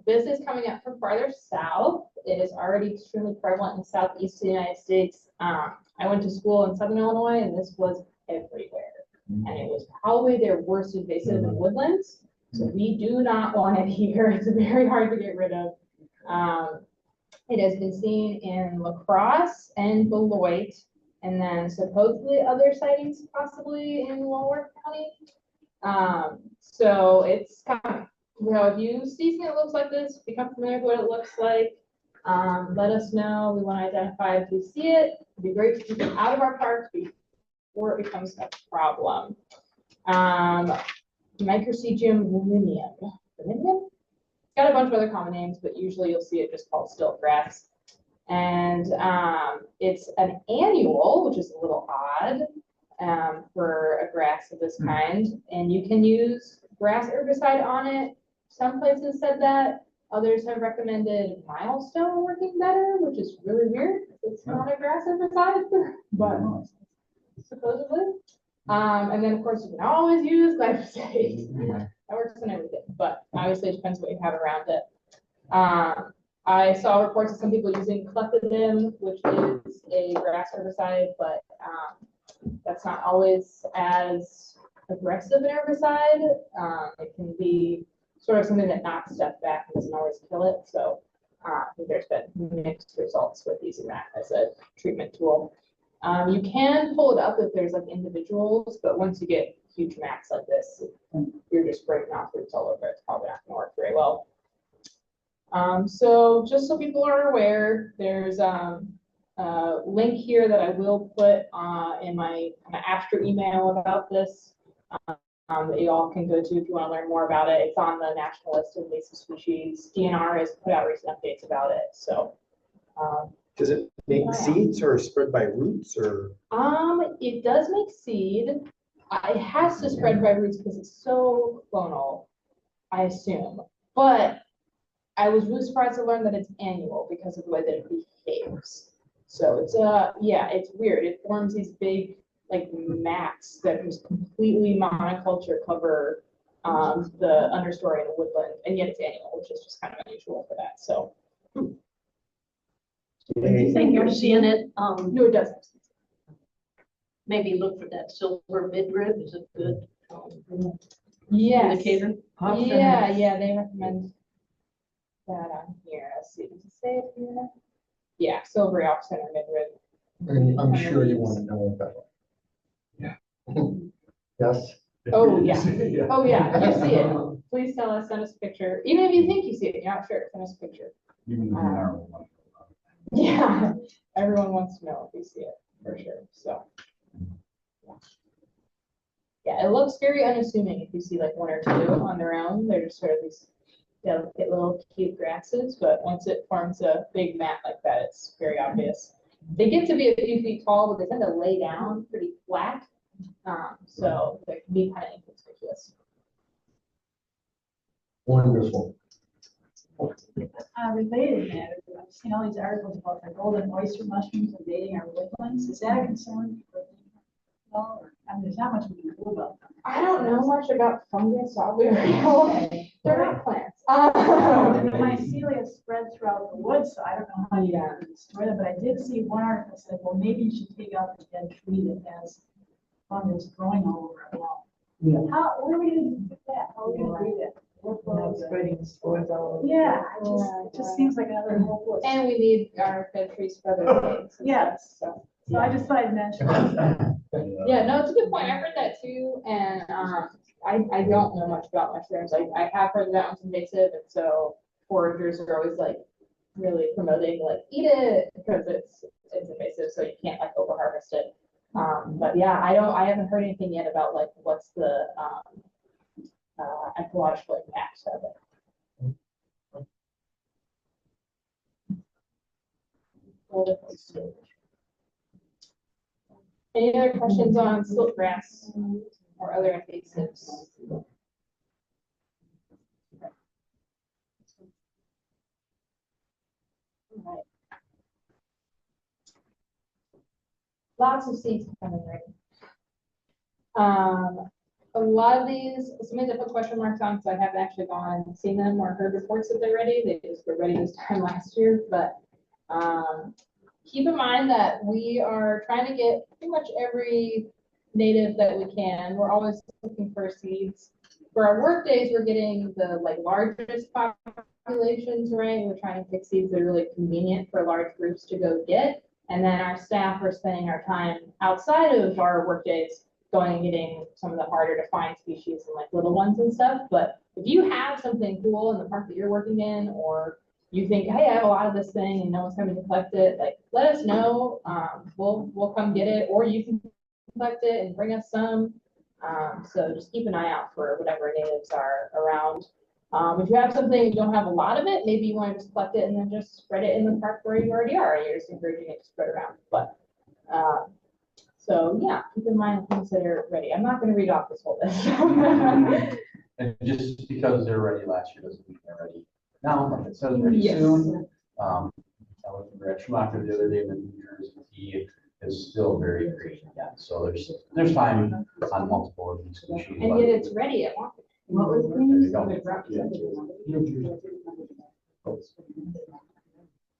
This is coming up from farther south. It is already extremely prevalent in southeast United States. I went to school in Southern Illinois, and this was everywhere. And it was probably their worst invasive in woodlands. So we do not want it here. It's very hard to get rid of. It has been seen in La Crosse and Beloit, and then supposedly other sightings possibly in Walworth County. So it's coming. If you see something that looks like this, become familiar with what it looks like. Let us know. We want to identify if we see it. It'd be great to keep it out of our parks before it becomes a problem. Microcegium limonium. Got a bunch of other common names, but usually you'll see it just called stiltgrass. And it's an annual, which is a little odd for a grass of this kind. And you can use grass herbicide on it. Some places said that. Others have recommended milestone working better, which is really weird. It's not a grass herbicide, but supposedly. And then, of course, you can always use glyphosate. That works on everything, but obviously it depends what you have around it. I saw reports of some people using clethodim, which is a grass herbicide, but that's not always as aggressive an herbicide. It can be sort of something that knocks stuff back and doesn't always kill it. So I think there's been mixed results with using that as a treatment tool. You can pull it up if there's like individuals, but once you get huge mats like this, you're just breaking off roots all over. It's probably not going to work very well. So just so people are aware, there's a link here that I will put in my after email about this that you all can go to if you want to learn more about it. It's on the national list of invasive species. DNR has put out recent updates about it. So.
Does it make seeds or spread by roots or?
It does make seed. It has to spread by roots because it's so clonal, I assume. But I was really surprised to learn that it's annual because of the way that it behaves. So it's yeah, it's weird. It forms these big like mats that just completely monoculture cover the understory in the woodland, and yet it's annual, which is just kind of unusual for that. So.
Do you think you're seeing it?
No, it doesn't.
Maybe look for that silver midrib is a good
Yes.
indicator.
Yeah, they recommend that on here. Let's see, does it say it here? Yeah, silvery off center midrib.
And I'm sure you want to know about it.
Yeah.
Yes.
Oh, yeah. Oh, yeah, if you see it, please tell us, send us a picture. Even if you think you see it, you're not sure, send us a picture.
Even the narrow one.
Yeah, everyone wants to know if you see it, for sure, so. Yeah, it looks very unassuming if you see like one or two on their own. They're just sort of these delicate little cute grasses, but once it forms a big mat like that, it's very obvious. They get to be a few feet tall, but they tend to lay down pretty flat, so they can be kind of inconspicuous.
Wonderful.
Related matter, I've seen all these articles about the golden oyster mushrooms invading our woodlands. Is that a concern? Well, I mean, there's not much we can do about them.
I don't know much about fungus, I'll be real. They're not plants.
The mycelia spread throughout the woods, so I don't know how you can destroy them, but I did see one article said, well, maybe you should take out the dead tree that has fungus growing all over it. Well, where are we gonna do that? How are we gonna do that?
Spreading spores all over.
Yeah, it just seems like another hopeless.
And we need our dead trees for other things.
Yes.
So.
So I just thought I'd mention that.
Yeah, no, it's a good point. I've heard that too, and I don't know much about mushrooms. I have heard that one's invasive, and so foragers are always like really promoting like eat it because it's invasive, so you can't like over harvest it. But yeah, I haven't heard anything yet about like what's the ecological impact of it. Any other questions on stiltgrass or other invasives? lots of seeds coming right. A lot of these, some of these I put question marks on, so I haven't actually gone and seen them or heard reports that they're ready. They just were ready this time last year, but keep in mind that we are trying to get pretty much every native that we can. We're always looking for seeds. For our work days, we're getting the largest populations, right? We're trying to pick seeds that are really convenient for large groups to go get. And then our staff are spending our time outside of our work days going and getting some of the harder to find species and little ones and stuff. But if you have something cool in the park that you're working in, or you think, hey, I have a lot of this thing and no one's coming to collect it, let us know. We'll come get it, or you can collect it and bring us some. So just keep an eye out for whatever natives are around. If you have something, you don't have a lot of it, maybe you want to just collect it and then just spread it in the park where you already are. You're just encouraging it to spread around. But so yeah, keep in mind things that are ready. I'm not going to read off this whole list.
And just because they're ready last year doesn't mean they're ready now. Like it says ready
Yes.
soon. I was in Brad Schumacher the other day in New Jersey. He is still very green yet. So there's time on multiple of these species.
And yet it's ready at once.
What was
There you go.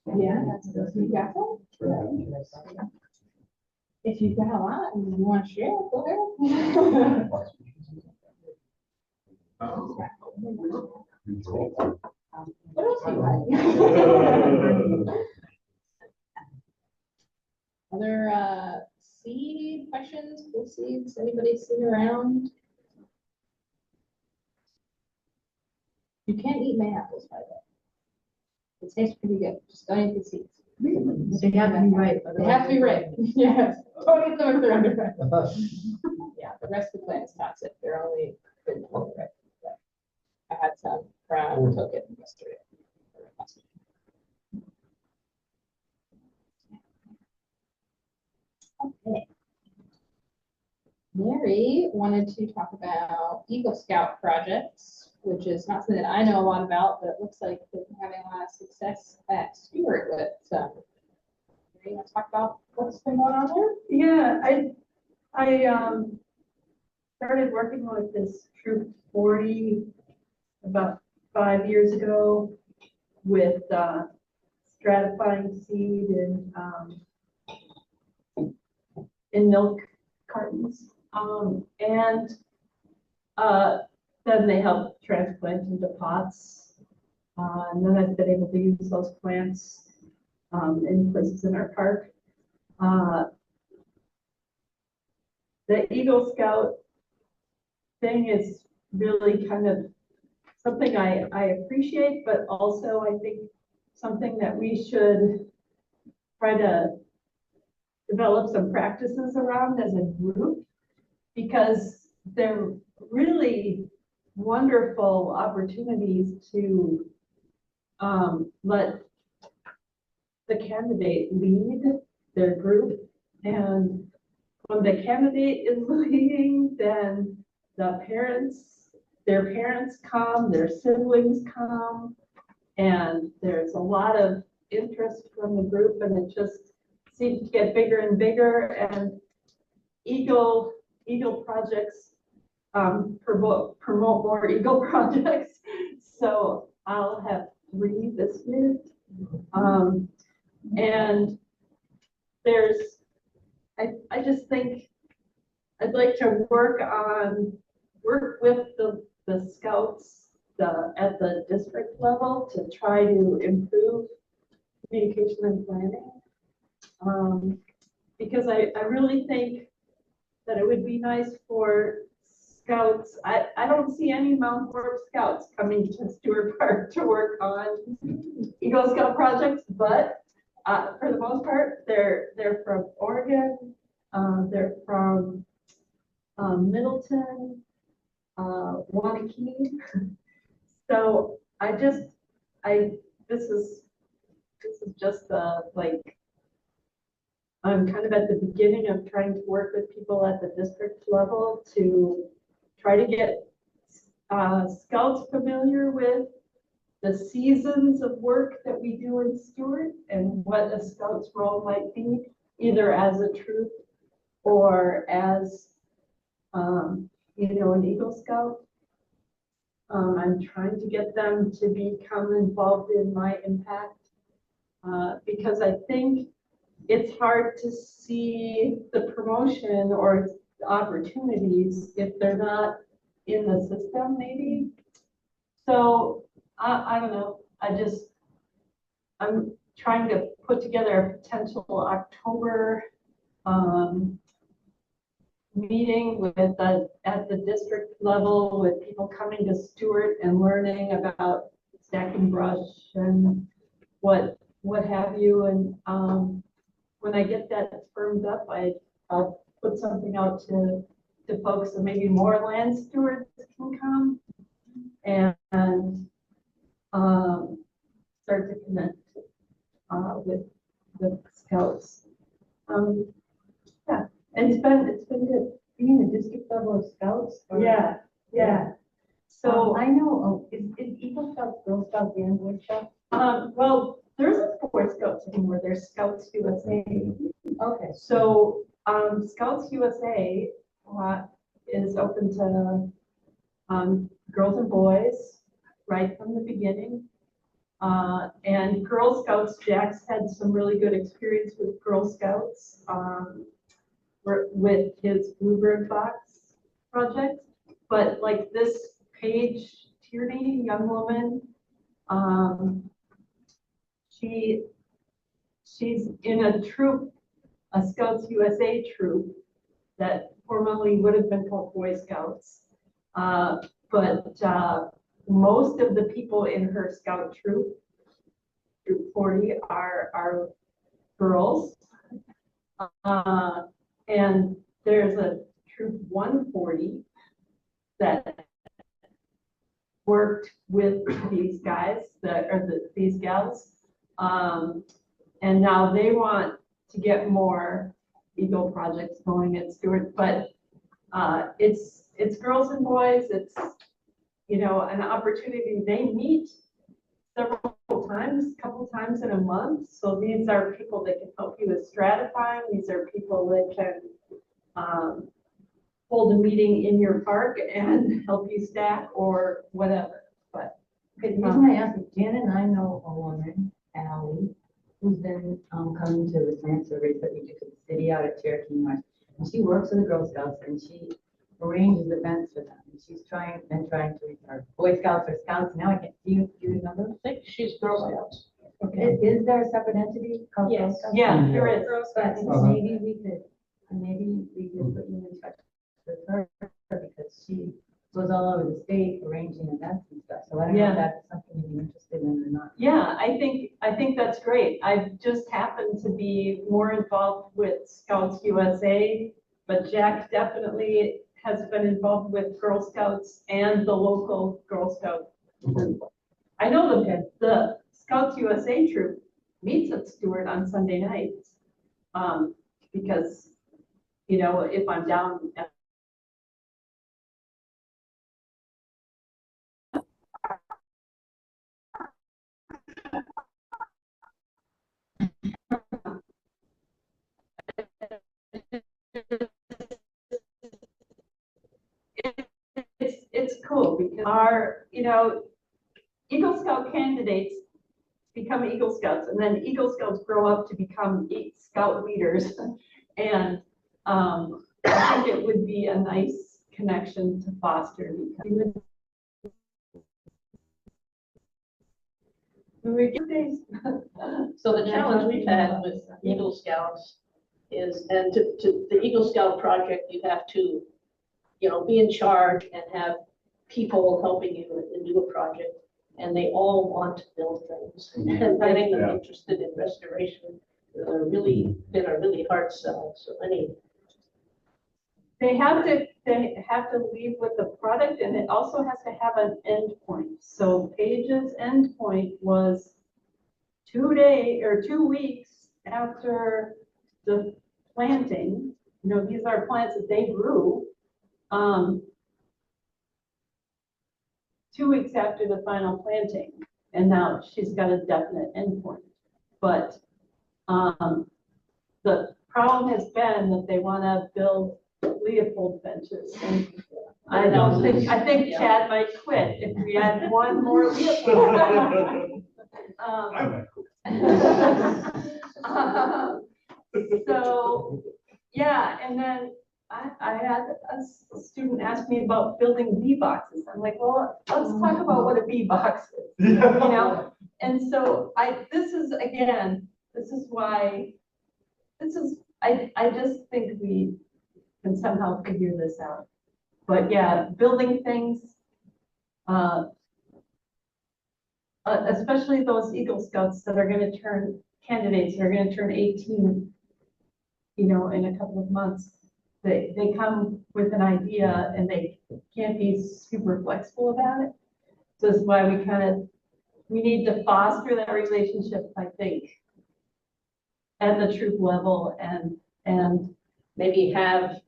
Yeah, you got some? If you've got a lot and you want to share, go ahead. What else do you like? Other seed questions, cool seeds, anybody sitting around? You can't eat mayapple, by the way. It tastes pretty good, just don't eat the seeds.
They have to be right.
They have to be right, yes. Don't eat them if they're underripe. Yeah, the rest of the plants toxic, they're only good for the right. I had some from took it yesterday. Okay. Mary wanted to talk about Eagle Scout projects, which is not something that I know a lot about, but it looks like they're having a lot of success at Steward with some. You want to talk about what's been going on there?
Yeah, I started working with this Troop 40 about 5 years ago with stratifying seed in milk cartons. Then they help transplant into pots. And then I've been able to use those plants in places in our park. The Eagle Scout thing is really kind of something I appreciate, but also I think something that we should try to develop some practices around as a group, because they're really wonderful opportunities to let the candidate lead their group. And when the candidate is leading, then the parents, their parents come, their siblings come, and there's a lot of interest from the group, and it just seems to get bigger and bigger. And Eagle projects promote more Eagle projects. So I'll have 3 this year. And I just think I'd like to work with the scouts at the district level to try to improve communication and planning. Because I really think that it would be nice for scouts. I don't see any Mount Horeb scouts coming to Steward Park to work on Eagle Scout projects, but for the most part, they're from Oregon, they're from Middleton, Wanakee. So this is just I'm kind of at the beginning of trying to work with people at the district level to try to get scouts familiar with the seasons of work that we do in Steward and what a scout's role might be, either as a troop or as, an Eagle Scout. I'm trying to get them to become involved in my impact, because I think it's hard to see the promotion or the opportunities if they're not in the system, maybe. So I don't know. I'm trying to put together a potential October meeting with at the district level, with people coming to Steward and learning about stacking brush and what have you. And when I get that firmed up, I'll put something out to folks, so maybe more land stewards can come and start to connect with scouts. Yeah, and it's been good
Being a district level of scouts? or-
Yeah, yeah. So,
I know, is Eagle Scouts, Girl Scouts, and Boy Scouts?
well, there isn't Boy Scouts anymore. There's Scouts USA.
Okay.
So, Scouts USA is open to girls and boys right from the beginning. And Girl Scouts, Jack's had some really good experience with Girl Scouts with his Bluebird Box project. But like this Paige Tierney, young woman, she's in a troop, a Scouts USA troop that formerly would have been called Boy Scouts. But most of the people in her Scout troop, Troop 40, are girls. And there's a Troop 140 that worked with these guys, these gals. And now they want to get more Eagle projects going at Steward, but it's girls and boys. It's an opportunity. They meet several times, a couple times in a month. So these are people that can help you with stratifying. These are people that can hold a meeting in your park and help you stack or whatever. But
Okay, the reason I asked is Jan and I know a woman, Allie, who's been coming to the land surveys that we do for the city out at Cherokee Marsh. And she works with the Girl Scouts and she arranges events for them. And she's trying to reach our Boy Scouts or Scouts. Now I can't, do you remember?
I think she's Girl Scouts.
Okay. Is there a separate entity called Girl
yes,
Scouts?
yeah, there is.
But maybe we could put you in touch with her because she goes all over the state arranging events and stuff. So I don't know if that's something you'd be interested in or not.
Yeah, I think that's great. I've just happened to be more involved with Scouts USA, but Jack definitely has been involved with Girl Scouts and the local Girl Scout group. I know the Scouts USA troop meets at Steward on Sunday nights, because if I'm down at it's cool because our Eagle Scout candidates become Eagle Scouts, and then Eagle Scouts grow up to become Scout leaders, and I think it would be a nice connection to foster because
So the challenge we've had with Eagle Scouts is, and to the Eagle Scout project, you have to, be in charge and have people helping you and do a project, and they all want to build things. And getting them interested in restoration been a really hard sell. So
they have to leave with the product, and it also has to have an end point. So Paige's end point was 2 weeks after the planting. These are plants that they grew. 2 weeks after the final planting, and now she's got a definite endpoint. But the problem has been that they want to build Leopold benches. And I don't think, I think Chad might quit if we had one more Leopold. So, yeah, and then I had a student ask me about building bee boxes. I'm like, well, let's talk about what a bee box is, you know? And so this is why, I just think we can somehow figure this out. But yeah, building things, especially those Eagle Scouts that are gonna turn candidates, that are gonna turn 18, you know, in a couple of months. They come with an idea and they can't be super flexible about it. So this is why we need to foster that relationship, I think, at the troop level and
maybe have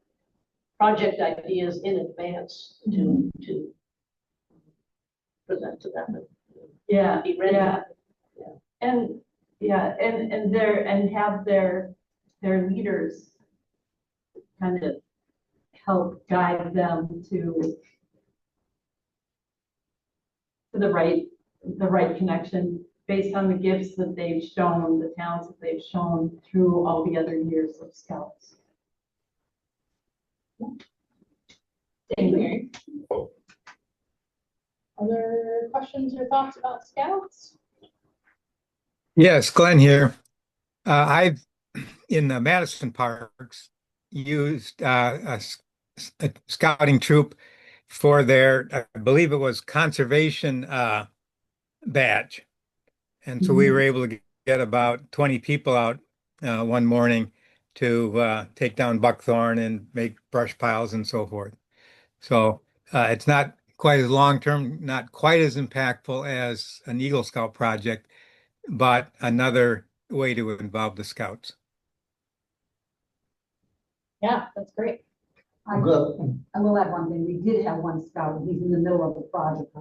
project ideas in advance to present to them.
yeah,
Be ready.
yeah, and have their leaders kind of help guide them to the right connection based on the gifts that they've shown, the talents that they've shown through all the other years of Scouts.
Mary. Other questions or thoughts about Scouts?
Yes, Glenn here. I've, in the Madison Parks, used a scouting troop for their, I believe it was conservation badge. And so we were able to get about 20 people out one morning to take down buckthorn and make brush piles and so forth. So it's not quite as long-term, not quite as impactful as an Eagle Scout project, but another way to involve the Scouts.
Yeah, that's great.
I will add one thing. We did have one scout, and he's in the middle of the project,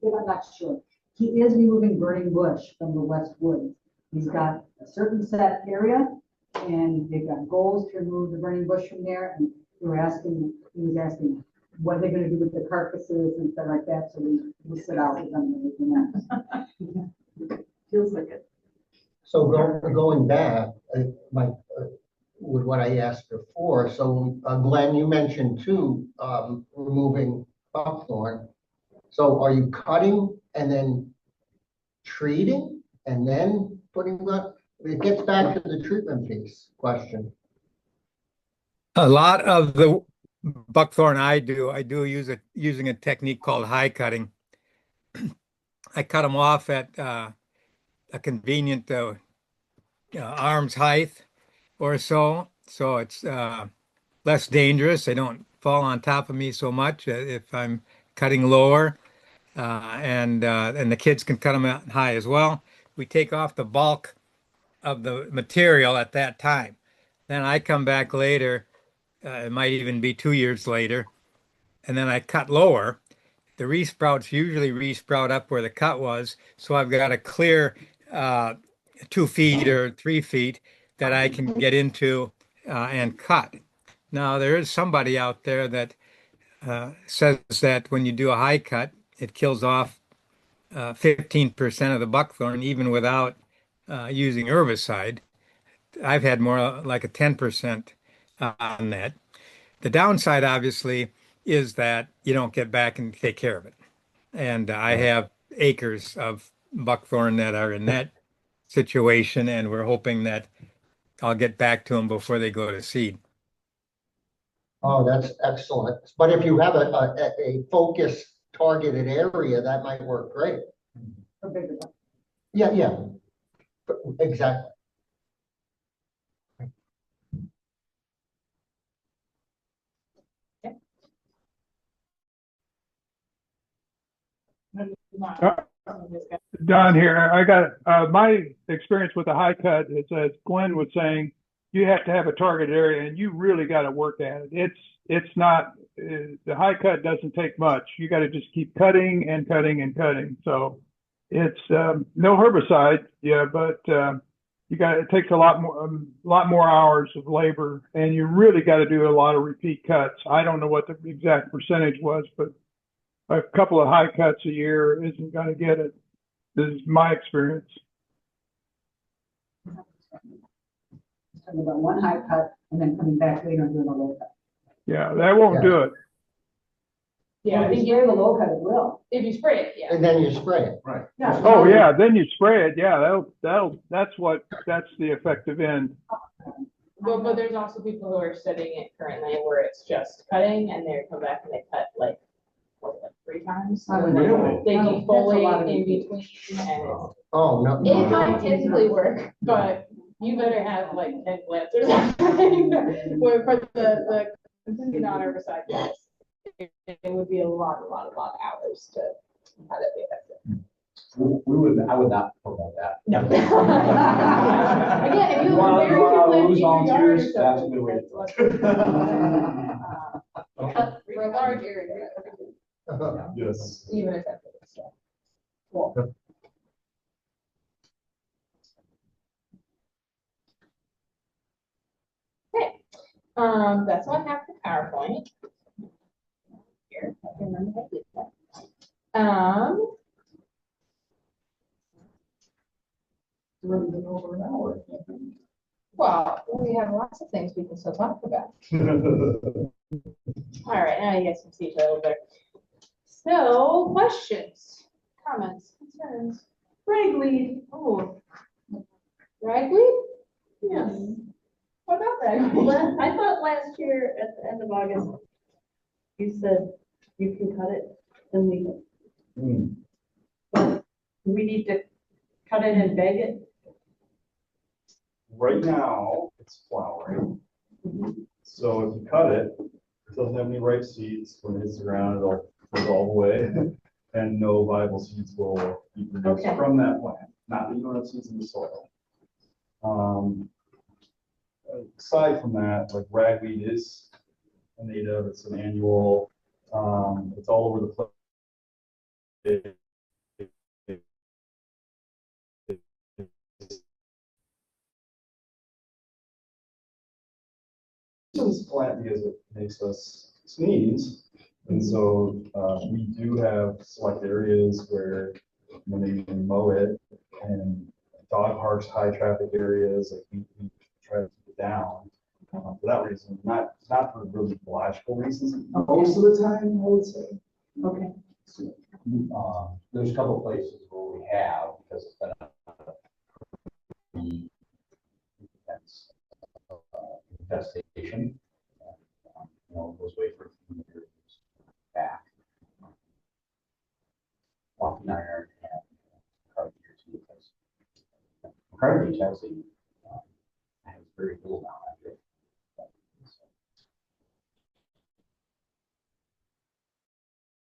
or I'm not sure. He is removing burning bush from the West Woods. He's got a certain set area, and they've got goals to remove the burning bush from there. And he was asking, what are they going to do with the carcasses and stuff like that? So we sit out with them and everything else.
Feels like it.
So going back, with what I asked before, so Glenn, you mentioned too, removing buckthorn. So are you cutting and then treating and then putting up? It gets back to the treatment piece question.
A lot of the buckthorn I do using a technique called high cutting. I cut them off at a convenient arm's height or so it's less dangerous. They don't fall on top of me so much if I'm cutting lower, and the kids can cut them out high as well. We take off the bulk of the material at that time. Then I come back later, it might even be 2 years later, and then I cut lower. The resprouts usually resprout up where the cut was, so I've got a clear 2 feet or 3 feet that I can get into and cut. Now, there is somebody out there that says that when you do a high cut, it kills off 15% of the buckthorn, even without using herbicide. I've had more like a 10% on that. The downside, obviously, is that you don't get back and take care of it. And I have acres of buckthorn that are in that situation, and we're hoping that I'll get back to them before they go to seed.
Oh, that's excellent. But if you have a focused, targeted area, that might work great. Yeah, exactly.
Don here. I got my experience with the high cut is, as Glenn was saying, you have to have a target area and you really got to work at it. It's not, the high cut doesn't take much. You got to just keep cutting and cutting and cutting. So it's no herbicide, yeah, but it takes a lot more hours of labor, and you really got to do a lot of repeat cuts. I don't know what the exact percentage was, but a couple of high cuts a year isn't going to get it. This is my experience.
Talking about one high cut and then coming back later and doing a low cut.
Yeah, that won't do it.
Yeah, I think
If you spray the low cut, it will.
if you spray it, yeah.
And then you spray it.
Right.
Yeah.
Oh yeah, then you spray it. Yeah, that's the effective end.
But there's also people who are studying it currently where it's just cutting and they come back and they cut like 3 times.
Oh,
And then
really?
they
Oh, that's a
defoliate
lot of
in
repeat.
between and
Oh, no.
it might technically work, but you better have like 10 plants or something. Where for the non-herbicide guys, it would be a lot of hours to have it be effective.
I would not promote that.
No. Again, if you
Wanna-
have very
you wanna
few plants
lose
in your yard or
volunteers? That's a
something,
good way to
that's
do it.
for a large area,
Yes.
even if that's so. Cool. Okay, that's all I have for PowerPoint. Here, I can remember how to do that.
We're running over an hour.
Well, we have lots of things we can still talk about. All right, now you guys can see each other over there. So, questions, comments, concerns?
Ragweed.
Oh, ragweed?
Yes.
What about ragweed?
I thought last year at the end of August, you said you can cut it and leave it. But we need to cut it and bag it.
Right now, it's flowering. So if you cut it, it doesn't have any ripe seeds. When it hits the ground, it'll go all the way. And no viable seeds will be produced
Okay.
from that plant. Not that you don't have seeds in the soil. Aside from that, like ragweed is a native, it's an annual, it's all over the place. This plant because it makes us sneeze. And so we do have select areas where when they mow it and dog parks, high traffic areas, like we try to keep it down for that reason, not for really biological reasons. Most of the time, I would say.
Okay.
There's a couple places where we have, because it's been infestation. Goes away for a few years back. Walking iron and cartilage because cartilage actually has very little now after.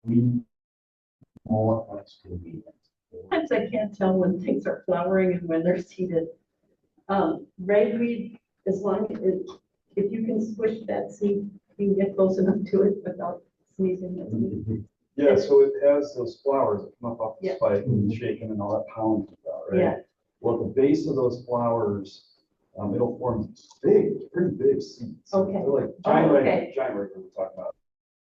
We more what's convenient.
Sometimes I can't tell when things are flowering and when they're seeded. Ragweed, as long as if you can squish that seed, you can get close enough to it without sneezing.
Yeah, so it has those flowers that come up off the
Yeah.
spike and shake them and all that pollen comes out, right?
Yeah.
Well, at the base of those flowers, it'll form pretty big seeds.
Okay.
They're like giant
okay.
regular we're talking about.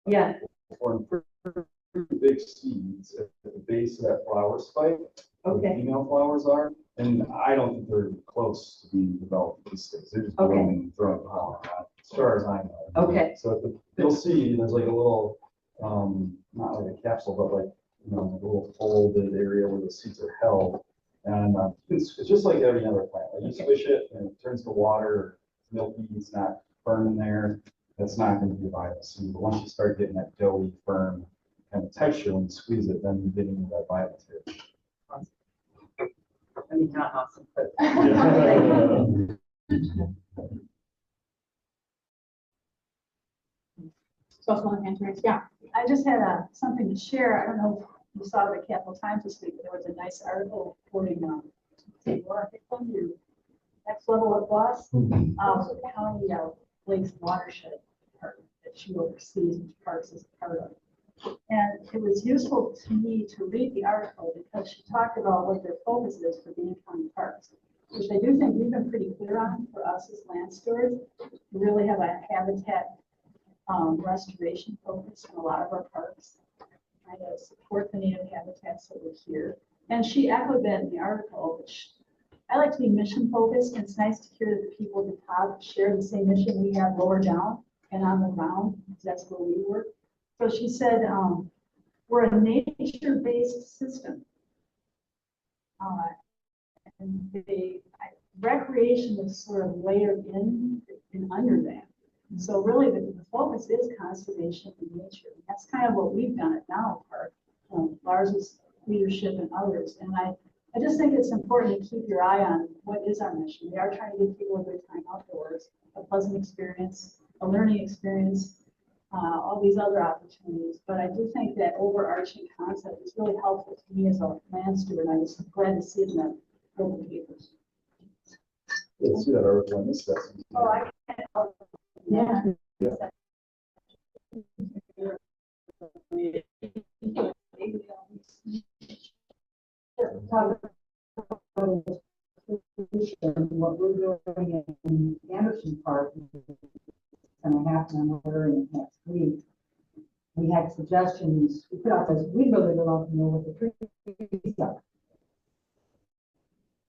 Yeah.
Form pretty big seeds at the base of that flower spike. Where the
Okay.
female flowers are, and I don't think they're close to being developed these days. They're just
Okay.
growing, throwing pollen out, as far as I know.
Okay.
So you'll see, there's like a little, not like a capsule, but like, a little folded area where the seeds are held. And it's just like every other plant. Like you squish it and it turns to water, milky, it's not firm in there. That's not going to be a viable seed. But once you start getting that doughy, firm kind of texture, when you squeeze it, then you get into that viable stage.
I mean, not awesome, but.
Yeah.
I just had something to share. I don't know if you saw the Capital Times this week, but there was a nice article reporting next level of boss, the county Lakes watershed part that she oversees, which Parks is a part of. And it was useful to me to read the article because she talked about what their focus is for Dane County Parks. which I do think we've been pretty clear on for us as land stewards. We really have a habitat restoration focus in a lot of our parks, trying to support the native habitats that were here. And she echoed that in the article, which I like to be mission focused. And it's nice to hear that the people at the top share the same mission we have lower down and on the ground, because that's where we work. So she said, we're a nature-based system. And recreation is sort of layered in and under that. So really the focus is conservation in nature. That's kind of what we've done at Donald Park, Lars's leadership and others. And I just think it's important to keep your eye on what is our mission. We are trying to give people a good time outdoors, a pleasant experience, a learning experience, all these other opportunities. But I do think that overarching concept is really helpful to me as a land steward. I was glad to see it in the local papers.
Let's see that article on this lesson.
Oh, I can't help. Yeah.
What we're doing in Anderson Park, and I have to order in next week. We had suggestions. We put out this. We really would love to know what the trees are.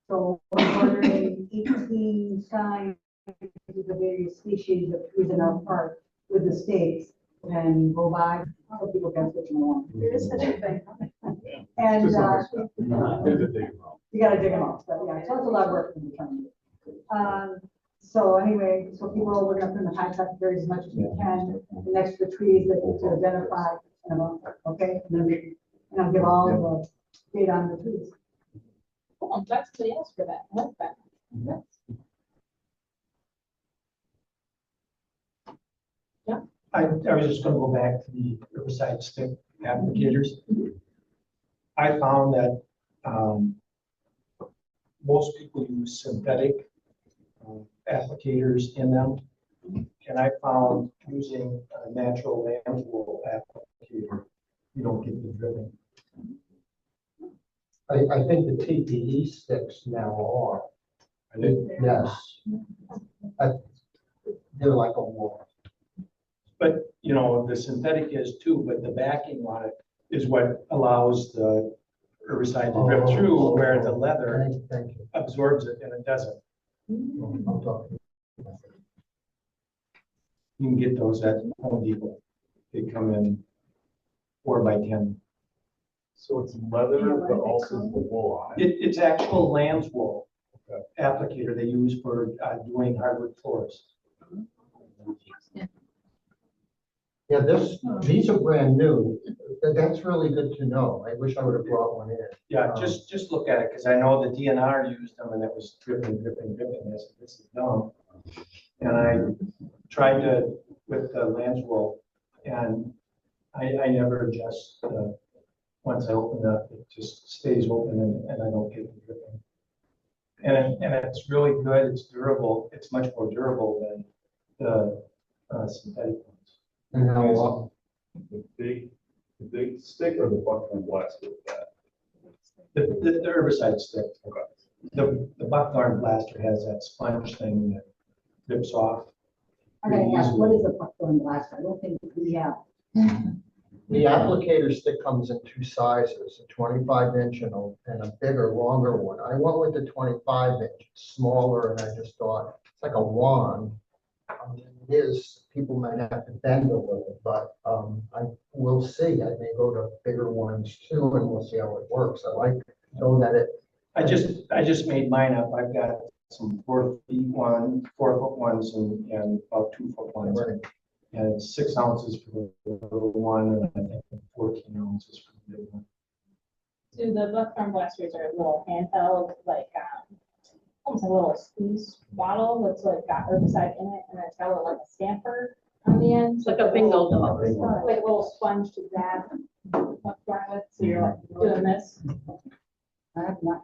So we're ordering 18 signs of the various species of trees in our park with the stakes and go by. So people can switch them along.
There is such a thing.
And
You gotta dig them out.
you gotta dig them out. So yeah, so it's a lot of work from the time. So anyway, so people we're gonna put in the high cut very as much as we can next to the trees that to identify. Okay, and I'll give all the data on the trees.
Oh, I'm glad somebody asked for that. I like that. Yes. Yeah.
I was just gonna go back to the herbicide stick applicators. I found that most people use synthetic applicators in them. And I found using a natural lamb's wool applicator, you don't get the dripping.
I think the TPE sticks now are.
I think,
Yes. They're like a wall.
but you know, the synthetic is too, but the backing on it is what allows the herbicide to drip through, where the leather
Thank you.
absorbs it and it doesn't.
I'm talking.
You can get those at Home Depot. They come in 4x10.
So it's leather, but also the wool on it.
It's actual lamb's wool applicator they use for doing hardwood floors.
Yeah, these are brand new. That's really good to know. I wish I would have brought one in.
Yeah, just look at it, because I know the DNR used them and it was dripping. I said, this is dumb. And I tried to with the lamb's wool, and I never adjust. Once I open it up, it just stays open and I don't get the dripping. And it's really good. It's durable. It's much more durable than the synthetic ones.
And how
The big stick or the buckthorn blaster with that?
The herbicide stick. The buckthorn blaster has that sponge thing that rips off.
I gotta ask, what is a buckthorn blaster? I don't think we have.
the applicator stick comes in two sizes, a 25-inch and a bigger, longer one. I went with the 25-inch, smaller, and I just thought it's like a wand. It is, people might have to bend a little, but I will see. I may go to bigger ones too, and we'll see how it works. I like to know that it.
I just made mine up. I've got some 4 foot ones and about 2 foot ones. And it's 6 ounces for the little one, and I think 14 ounces for the big one.
So the buckthorn blasters are a little handheld, like almost a little squeeze bottle that's like got herbicide in it, and it's got like a stamper on the end.
It's like a bingo dog.
Like a little sponge to dab buckthorn with, so you're like doing this.
I have not.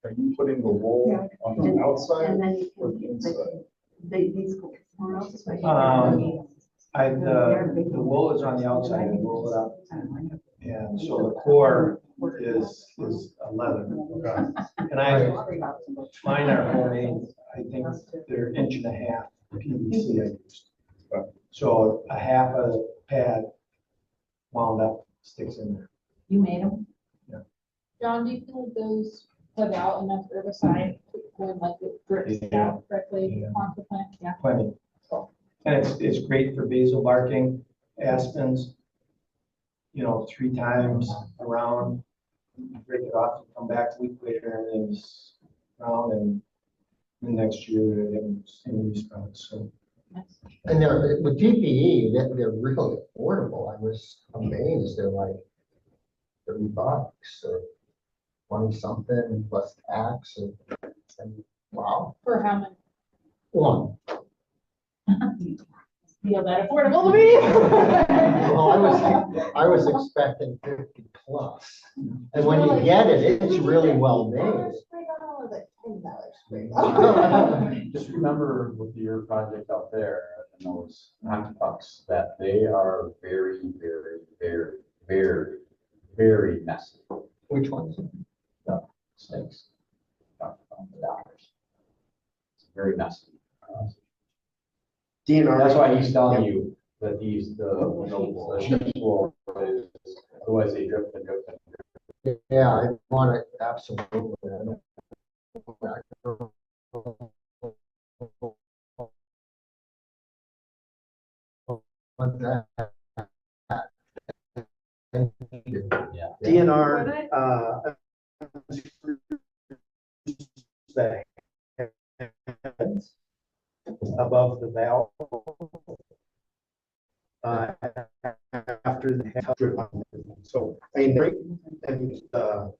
Are you putting the wool on the outside?
And then you
or
can
the
get
inside?
these go somewhere else.
The wool is on the outside and roll it up, And so the core is 11. And mine are homemade, I think they're 1.5 PVC I used. So a half a pad wound up sticks in there.
You made them?
John, do you feel like those put out enough herbicide when like it drips out correctly onto the plant? Yeah.
Plenty. And it's great for basil barking, aspens, 3 times around. You break it off and come back a week later and it's around, and the next year they're getting new sprouts. So.
And they're, with TPE, they're really affordable. I was amazed. They're like $30 or 20 something plus tax, and wow.
For how many?
One.
Feel that affordable to me?
Well, I was expecting 50 plus, and when you get it, it's really well made.
Just remember with your project out there and those hockey pucks that they are very, very, very, very, very messy.
Which ones?
The snakes. The dollars. It's very messy.
DNR.
That's why he's telling you that the ships will, otherwise they drift and drift and drift.
Yeah, I want it absolutely. I don't want that.
Yeah.
DNR, the heads above the valve, after the head drip on it. So, and the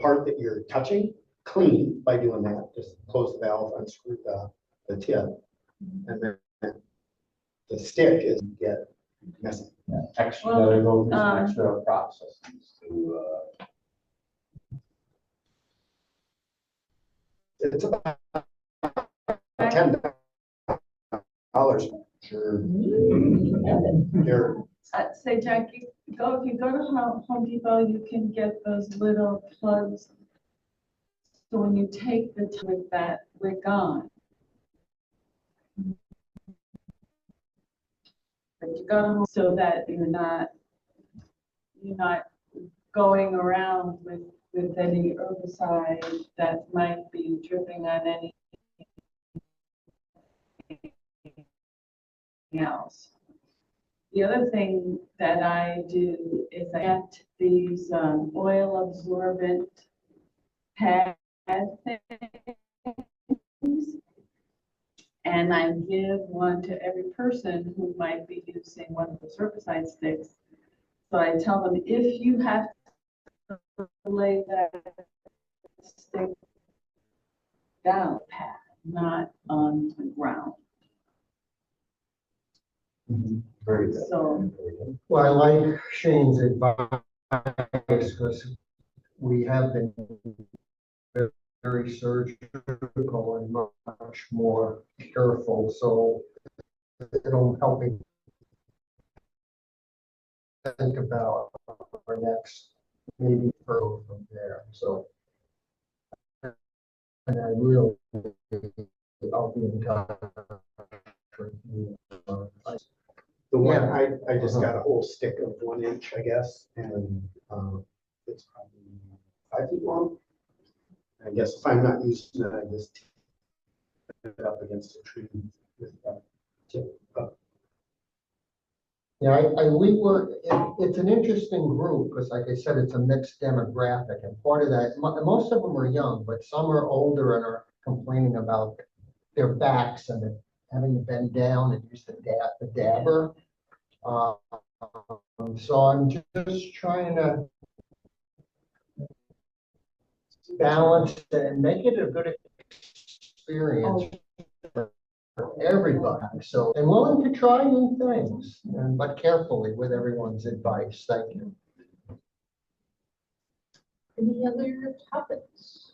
part that you're touching, clean by doing that. Just close the valve, unscrew the tip, and then the stick is get messy.
Yeah, extra, gotta go through some extra processes to,
It's about $10. Sure. They're
Say, Jackie, if you go to Home Depot, you can get those little plugs. So when you take the with that wick on, but you go to home so that you're not going around with any herbicide that might be dripping on anything else. The other thing that I do is I get these oil absorbent pad things, and I give one to every person who might be using one of the herbicide sticks. So I tell them, if you have to lay that stick down, pad, not on the ground.
very good.
So,
Well, I like Shane's advice because we have been very surgical and much more careful, so it'll help me think about our next maybe further from there. So, and I really, I'll be in touch with you.
the one, I just got a whole stick of 1 inch, I guess, and it's probably 5 feet long. I guess if I'm not using it, I just tip it up against a tree with that tip up.
Yeah, it's an interesting group because, like I said, it's a mixed demographic, and part of that, most of them are young, but some are older and are complaining about their backs and having to bend down and use the dabber. So I'm just trying to balance it and make it a good experience for everybody. So, and willing to try new things, but carefully with everyone's advice. Thank you.
Any other topics?